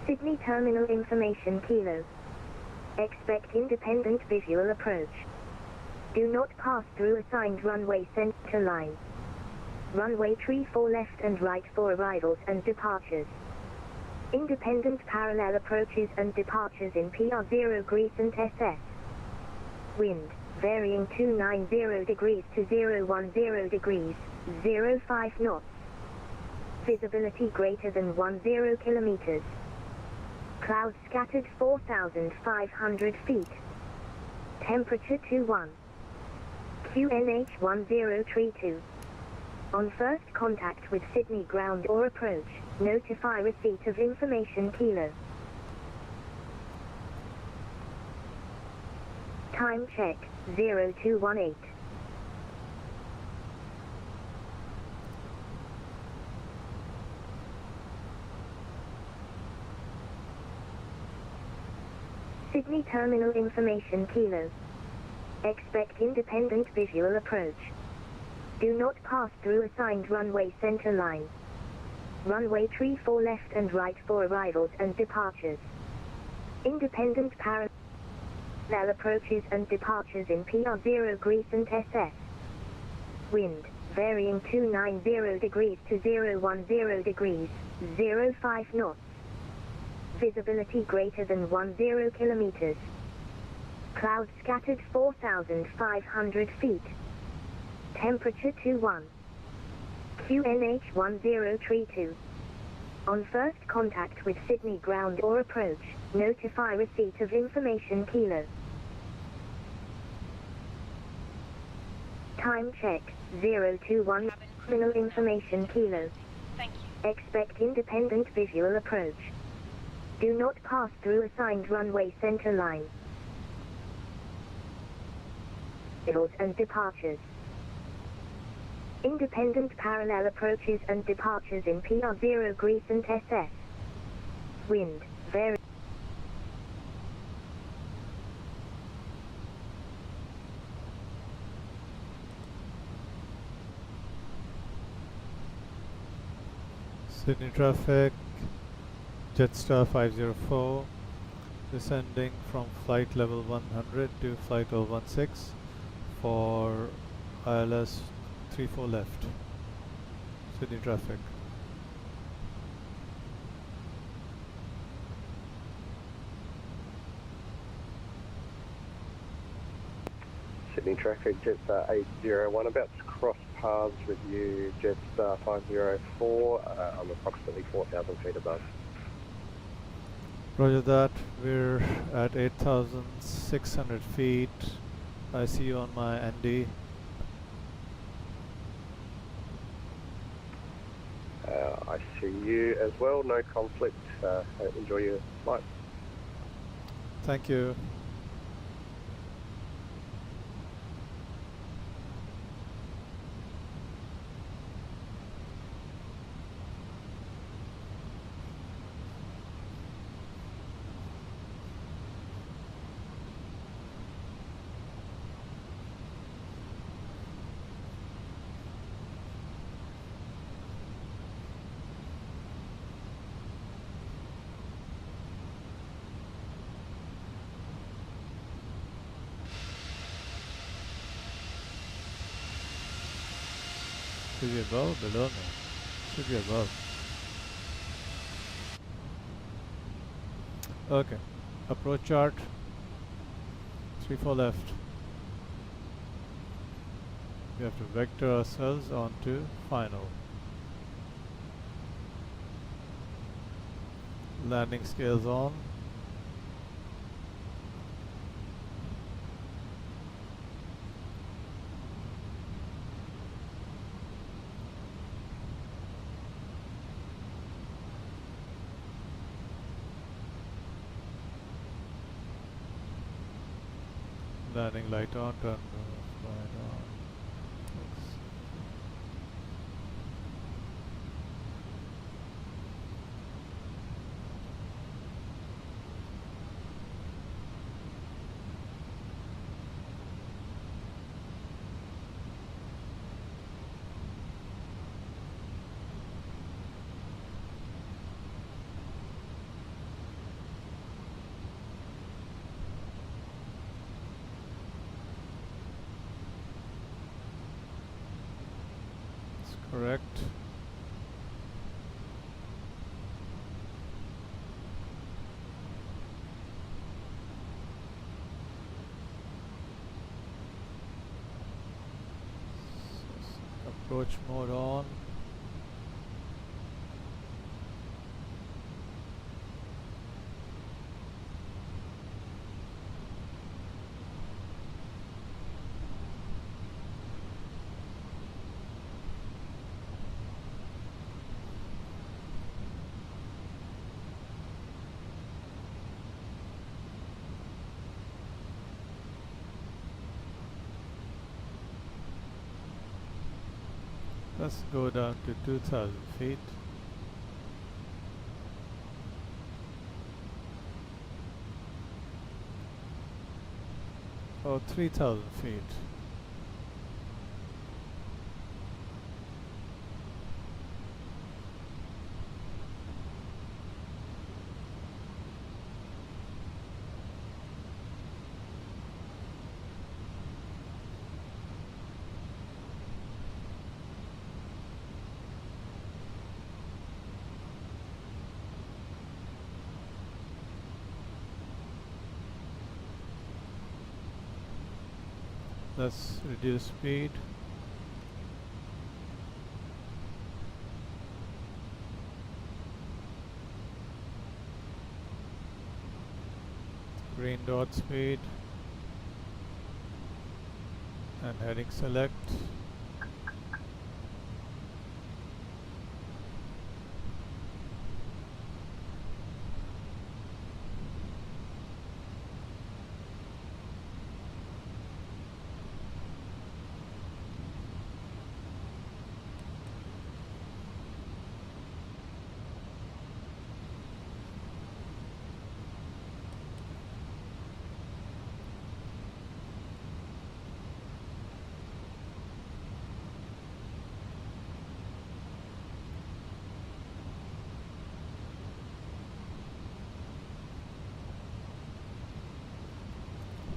Sydney Terminal Information Kilo. Expect independent visual approach. Do not pass through assigned runway center line. Runway 34 left and right for arrivals and departures. Independent parallel approaches and departures in PR0 Crescent SS. Wind, varying 290 degrees to 010 degrees, 05 knots. Visibility greater than 10 kilometers. Clouds scattered 4,500 feet. Temperature 21. QNH 1032. On first contact with Sydney ground or approach, notify receipt of information kilo. Time check, 0218. Sydney Terminal Information Kilo. Expect independent visual approach. Do not pass through assigned runway center line. Runway 34 left and right for arrivals and departures. Independent parallel approaches and departures in PR0 Crescent SS. Wind, varying 290 degrees to 010 degrees, 05 knots. Visibility greater than 10 kilometers. Clouds scattered 4,500 feet. Temperature 21. QNH 1032. On first contact with Sydney ground or approach, notify receipt of information kilo. Time check, 021. Terminal information kilo. Thank you. Expect independent visual approach. Do not pass through assigned runway center line. Arrivals and departures. Independent parallel approaches and departures in PR0 Crescent SS. Wind, very. Sydney traffic, Jetstar 504, descending from flight level 100 to flight level 16 for ILS 34 left. Sydney traffic. Sydney traffic, Jetstar A320, about to cross paths with you, Jetstar 504. I'm approximately 4,000 feet above. Roger that, we're at 8,600 feet. I see you on my ND. I see you as well, no conflict. Enjoy your flight. Thank you. Should be above, below? No. Should be above. Okay. Approach chart. 34 left. We have to vector ourselves onto final. Landing scales on. Landing light on, turn light on. Thanks. Correct. Approach mode on. Let's go down to 2000 feet. Or 3000 feet. Let's reduce speed. Green dot speed. And heading select.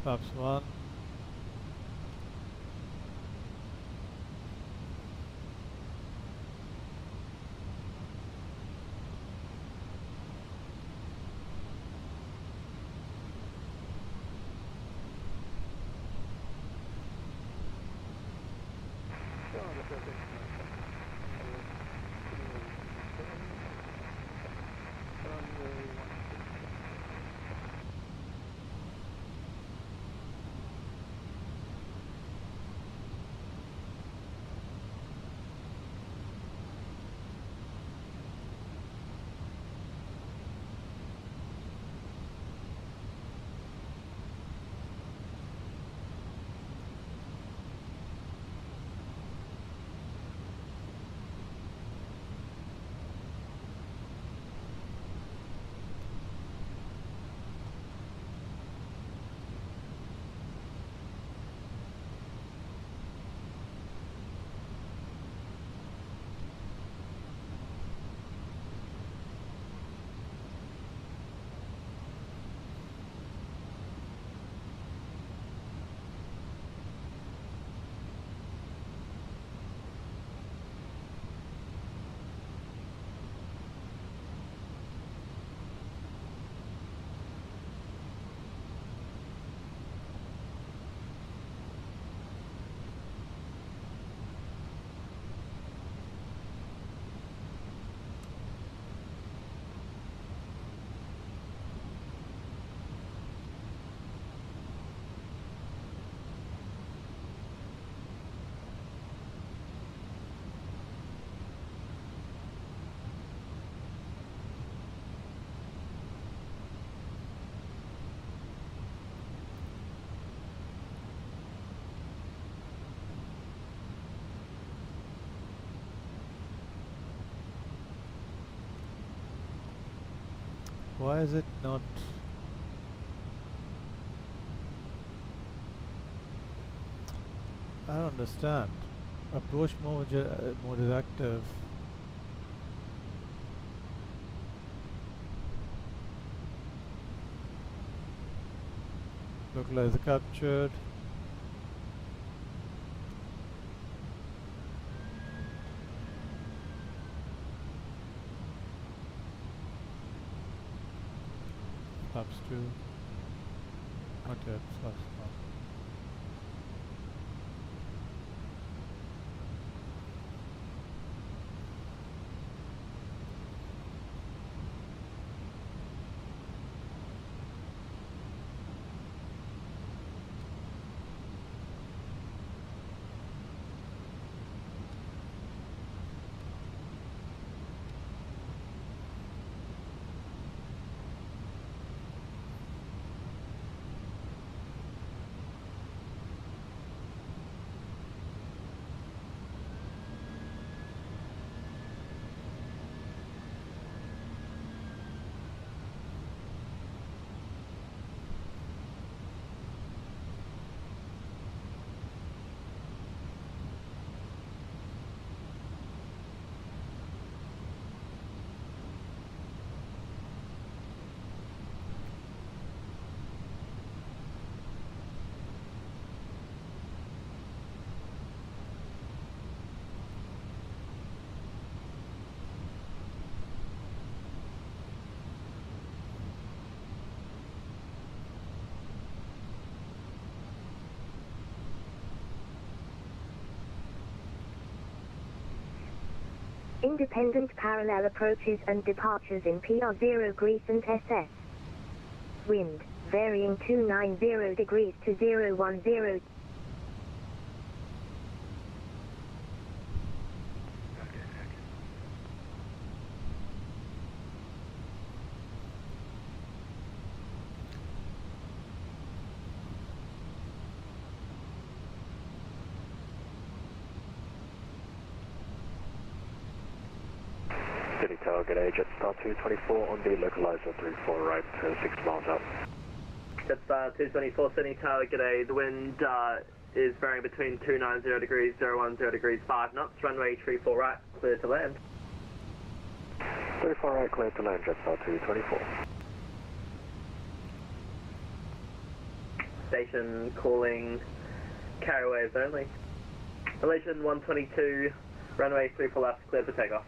Flaps 1. Why is it not? I don't understand. Approach mode is active. Localizer captured. Flaps 2. Not yet, flaps 1. Independent parallel approaches and departures in PR0 Greece and SS. Wind, varying 290 degrees to 010. Sydney Tower, good day, Jetstar 224 on the localizer 34 right, 6 miles out. Jetstar 224 Sydney Tower, g'day. The wind is varying between 290 degrees, 010 degrees, 5 knots. Runway 34 right, clear to land. 34 right, clear to land, Jetstar 224. Station calling carrier waves only. Malaysian 122, runway 34 left, clear for takeoff.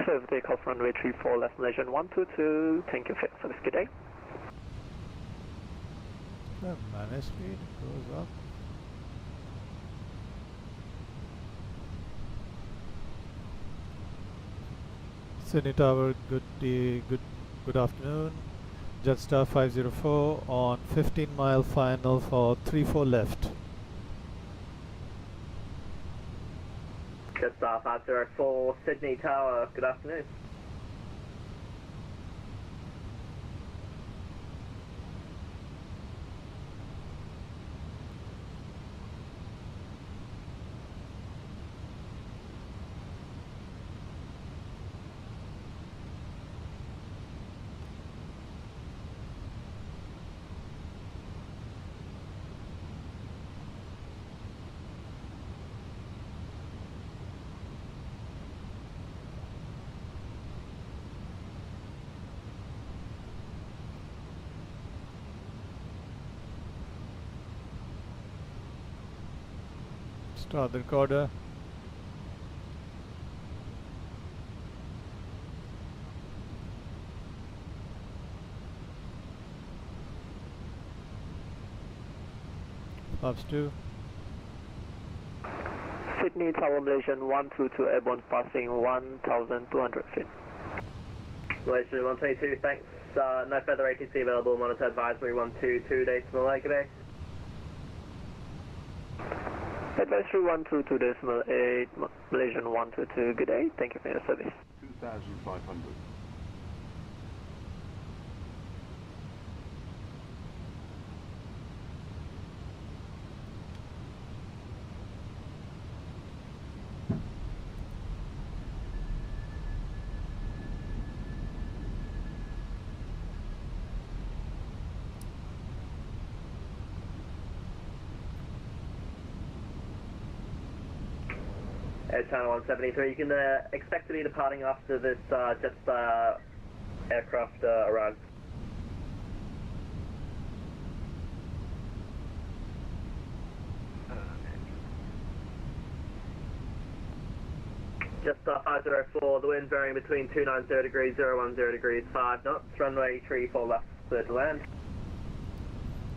Clear for takeoff, runway 34 left, Malaysian 122, thank you for this, good day. The minus speed goes up. Sydney Tower, good day, good afternoon. Jetstar 504 on 15-mile final for 34 left. Jetstar 504 Sydney Tower, good afternoon. Start the recorder. Flaps 2. Sydney Tower, Malaysian 122, airborne passing 1,200 feet. Malaysian 122, thanks. No further ATC available, monitor advisory 122, decimal 8, g'day. Advisory 122 decimal 8, Malaysian 122, good day, thank you for your service. 2,500. Air Channel 173, you can expect to be departing after this Jetstar aircraft arrives. Jetstar 504, the wind varying between 290 degrees, 010 degrees, 5 knots, runway 34 left, clear to land.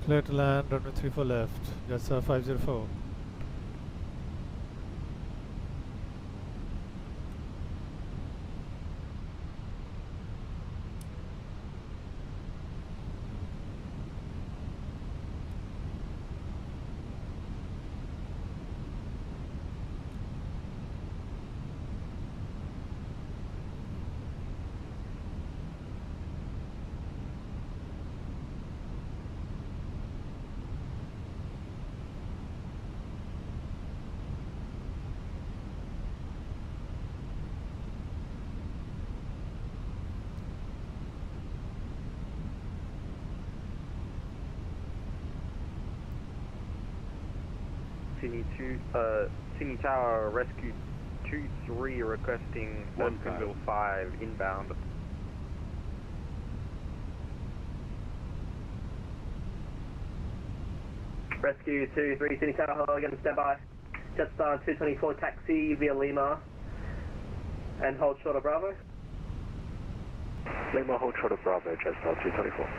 Clear to land, runway 34 left, Jetstar 504. Sydney Tower Rescue 23 requesting Earthville 5 inbound. Rescue 23, Sydney Tower, hello again, stand by. Jetstar 224 taxi via Lima and hold short of Bravo. Lima, hold short of Bravo, Jetstar 224.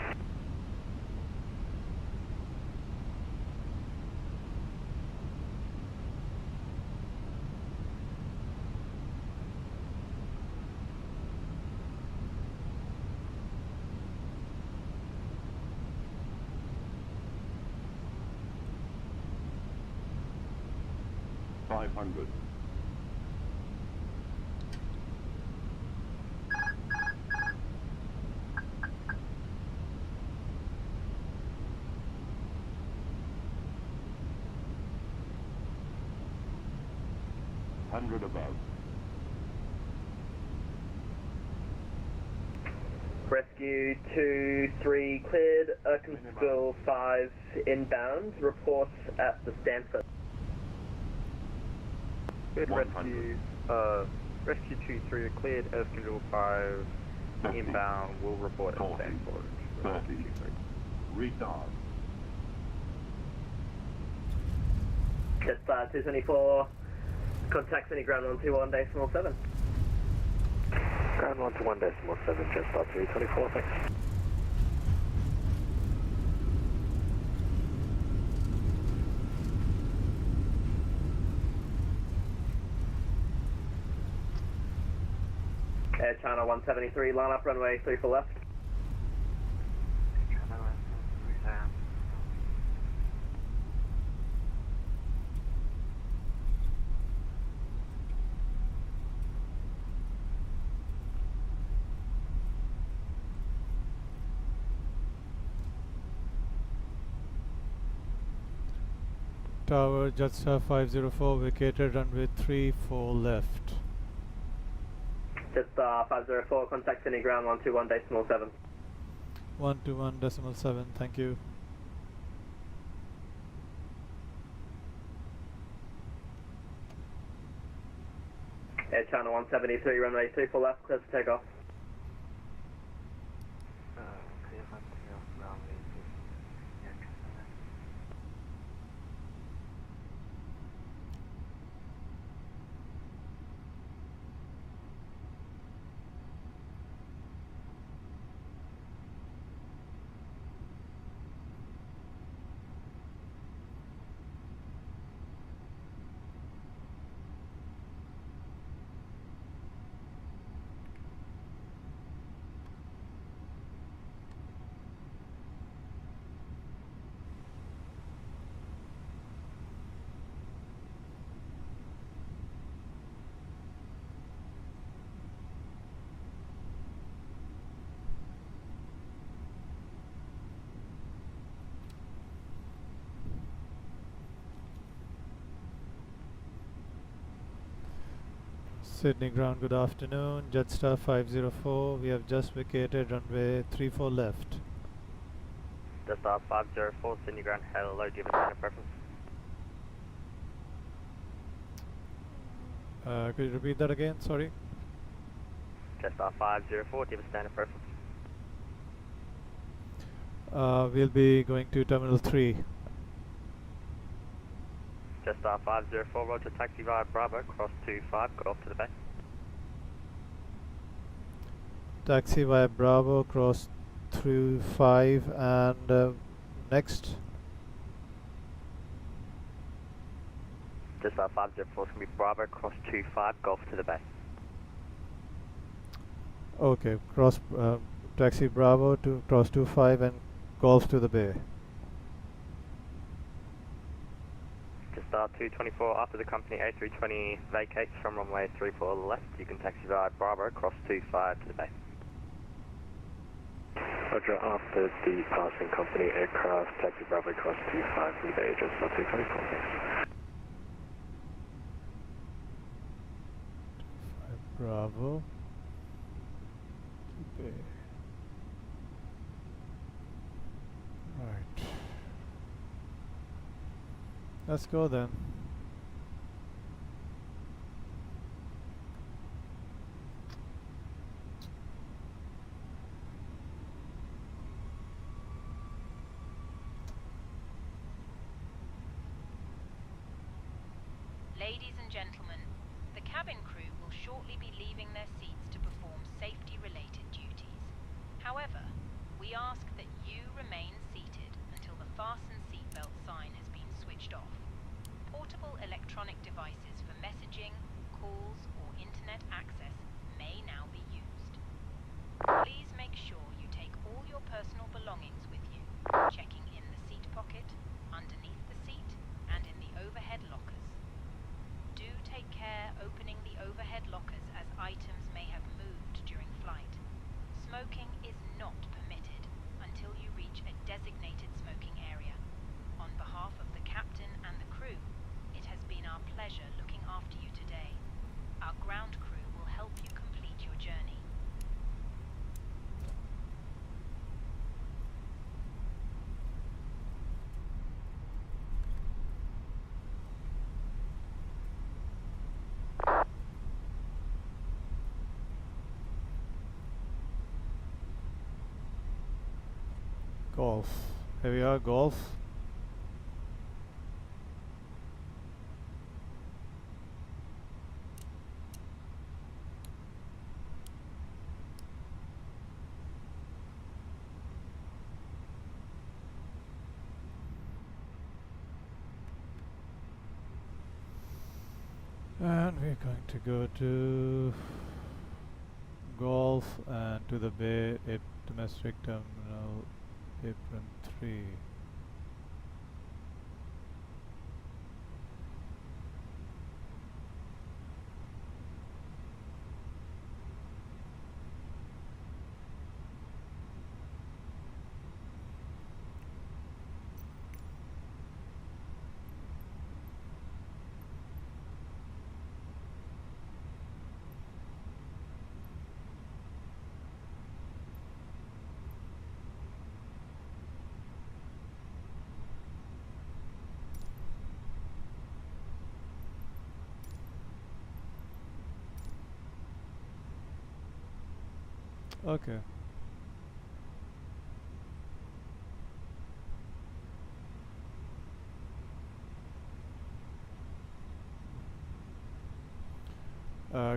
Above. Rescue 23 cleared, Erkinsville 5 inbound, reports at the Stanford. Good rescue, Rescue 23 cleared, Erskindle 5 inbound, will report at Stanford. 30. Retard. Jetstar 224, contact Sydney ground 121 decimal 7. Ground 121 decimal 7, Jetstar 324, thanks. Air China 173, line up runway 34 left. Tower, Jetstar 504, vacated runway 34 left. Jetstar 504, contact Sydney ground 121 decimal 7. 121 decimal 7, thank you. Air China 173, runway 34 left, clear to take off. Sydney ground, good afternoon. Jetstar 504, we have just vacated runway 34 left. Jetstar 504, Sydney ground, hello, do you have a standard preference? Could you repeat that again? Sorry. Jetstar 504, do you have a standard preference? We'll be going to Terminal 3. Jetstar 504, roger, taxi via Bravo, cross 25, got off to the bay. taxi via Bravo, cross through 5, and next. Jetstar 504 is going to be Bravo, cross 25, Golf to the bay. Okay, cross taxi Bravo to cross 25 and Golf to the bay. Jetstar 224 after the company A320 vacates from runway 34 left. You can taxi via Bravo, cross 25 to the bay. Roger, after the passing company aircraft, taxi Bravo, cross 25 to the bay, Jetstar 224, thanks. Bravo. Okay. Right. Let's go then. Ladies and gentlemen, the cabin crew will shortly be leaving their seats to perform safety-related duties. However, we ask that you remain seated until the fasten seatbelt sign has been switched off. Portable electronic devices for messaging, calls, or internet access may now be used. Please make sure you take all your personal belongings with you, checking in the seat pocket, underneath the seat, and in the overhead lockers. Do take care opening the overhead lockers as items may have moved during flight. Smoking is not permitted until you reach a designated smoking area. On behalf of the captain and the crew, it has been our pleasure looking after you today. Our ground crew will help you complete your journey. Golf. Here we are, Golf. And we're going to go to Golf and to the bay, domestic terminal, apron 3. Okay.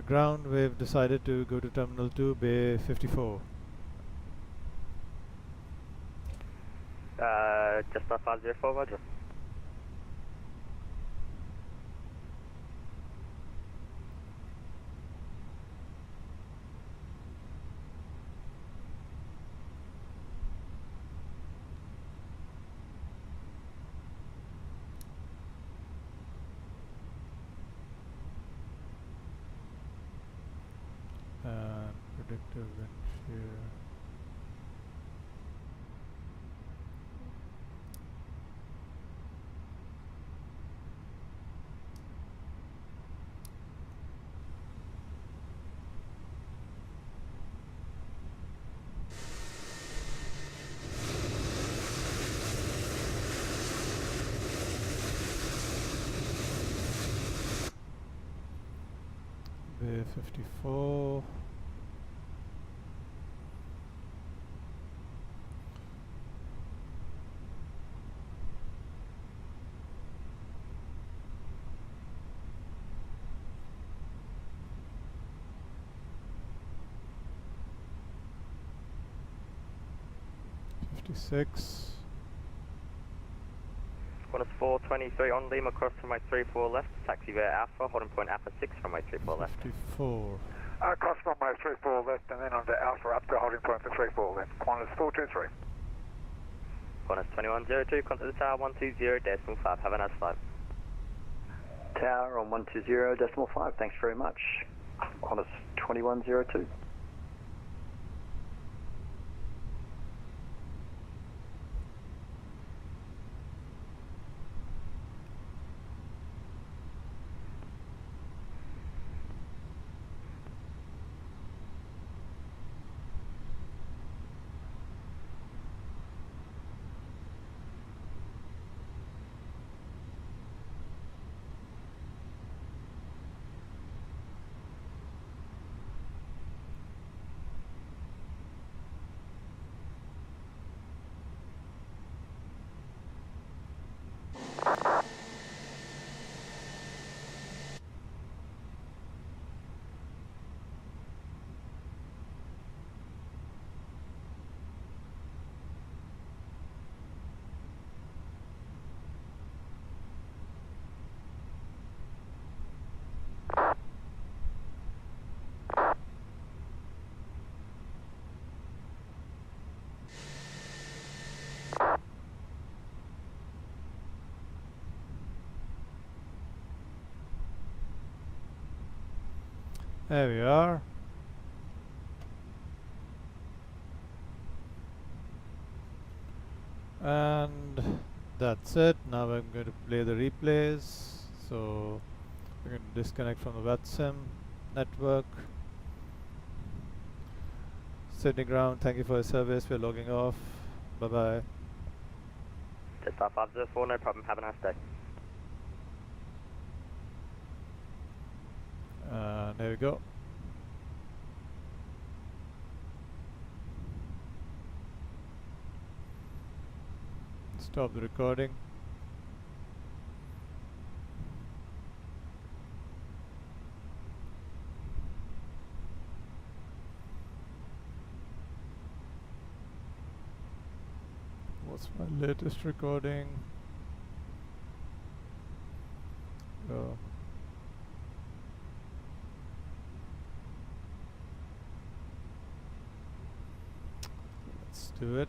Ground, we've decided to go to Terminal 2, Bay 54. Jetstar 504, roger. And predictive wind shear. Bay 54. 56. Qantas 423 on Lima, cross runway 34 left, taxi via Alpha, holding point Alpha 6, runway 34 left. 54. Cross runway 34 left and then onto Alpha up to holding point for 34 left. Qantas 423. Qantas 2102, contact the tower 120.5, have a nice flight. Tower on 120.5, thanks very much. Qantas 2102. There we are. And that's it. Now I'm going to play the replays. So we're going to disconnect from the Vatsim network. Sydney ground, thank you for your service. We're logging off. Bye bye. Jetstar 504, no problem, have a nice day. There we go. Stop the recording. What's my latest recording? Go. Let's do it.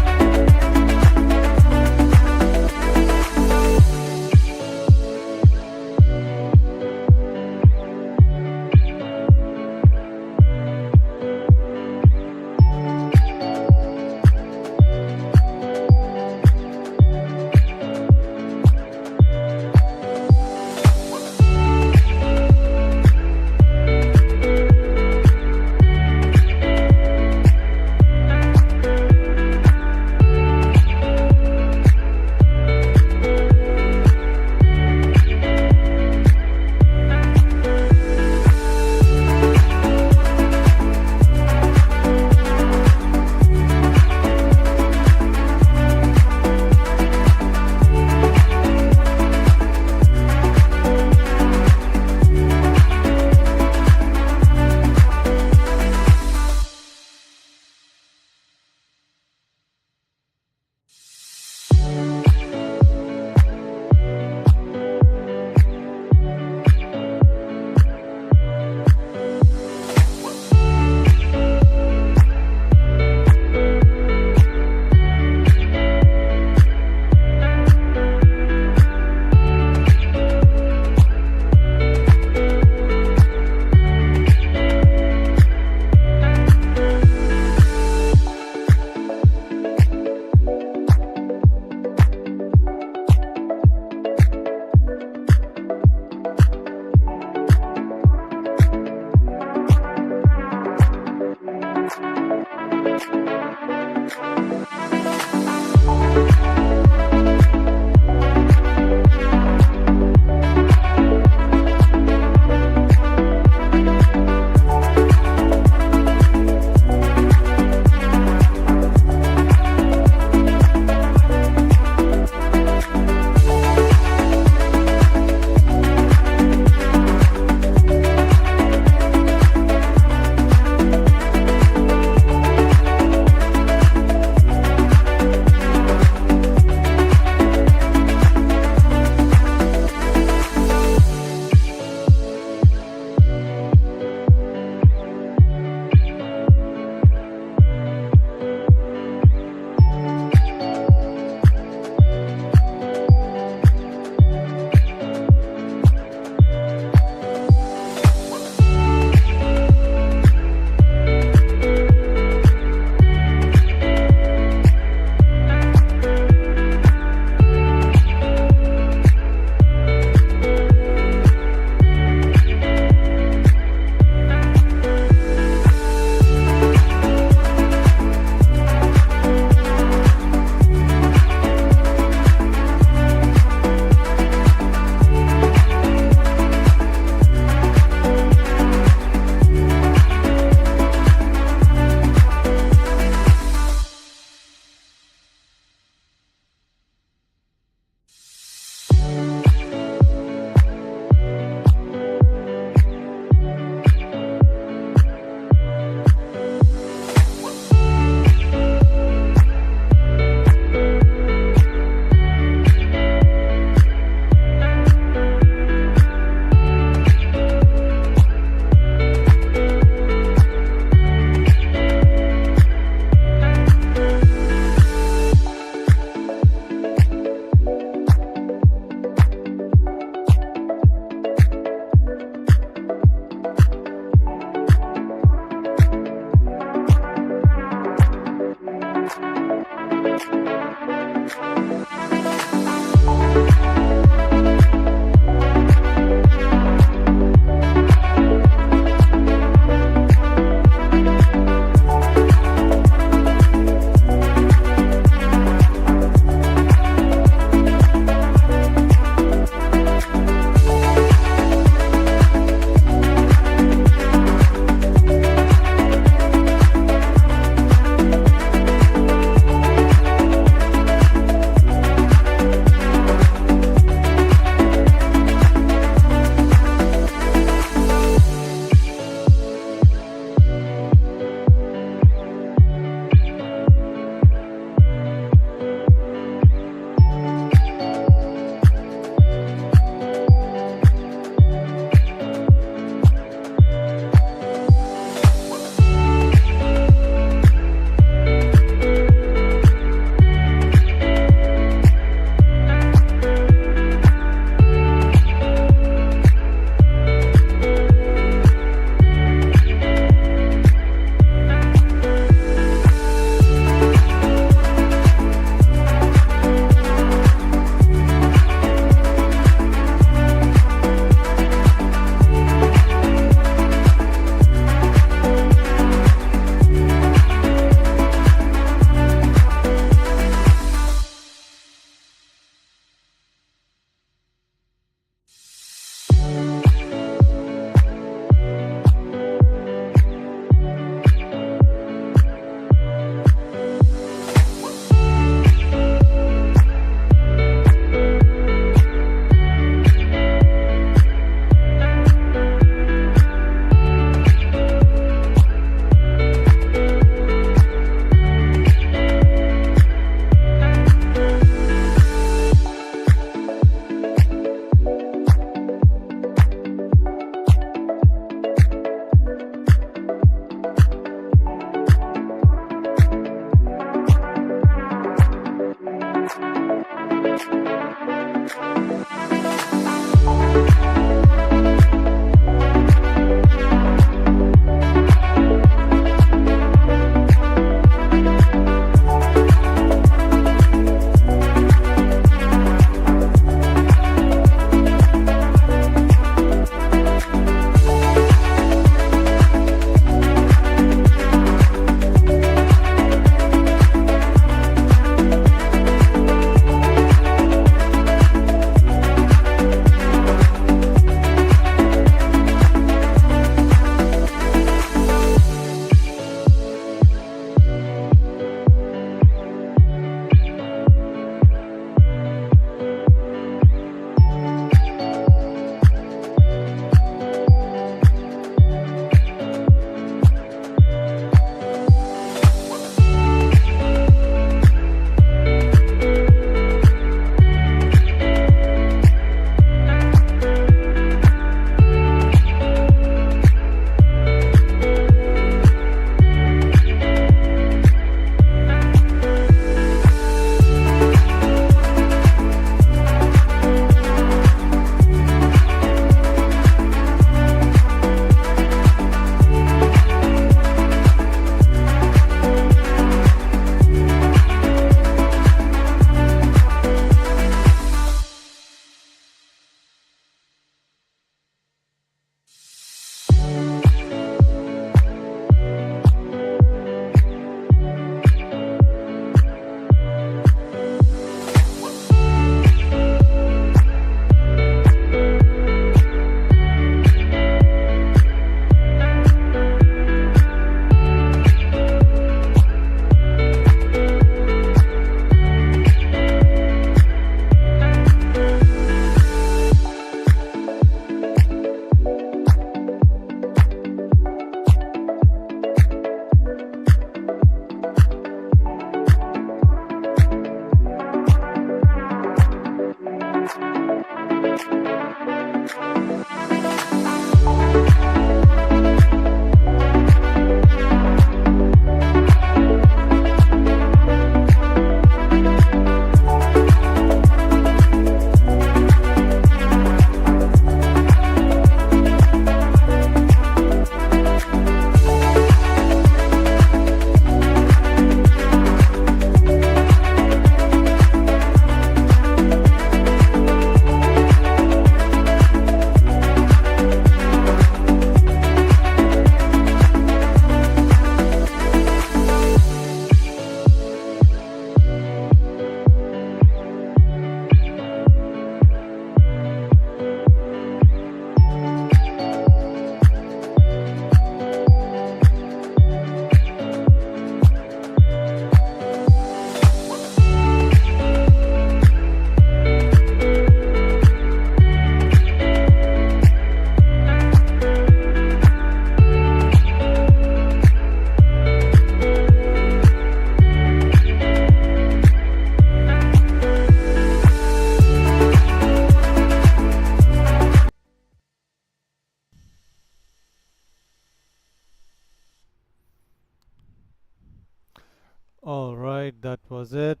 Alright, that was it.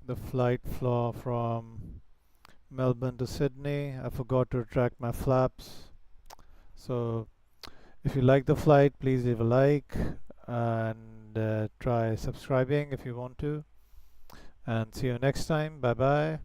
The flight flaw from Melbourne to Sydney. I forgot to retract my flaps. So if you like the flight, please leave a like and try subscribing if you want to. And see you next time. Bye bye.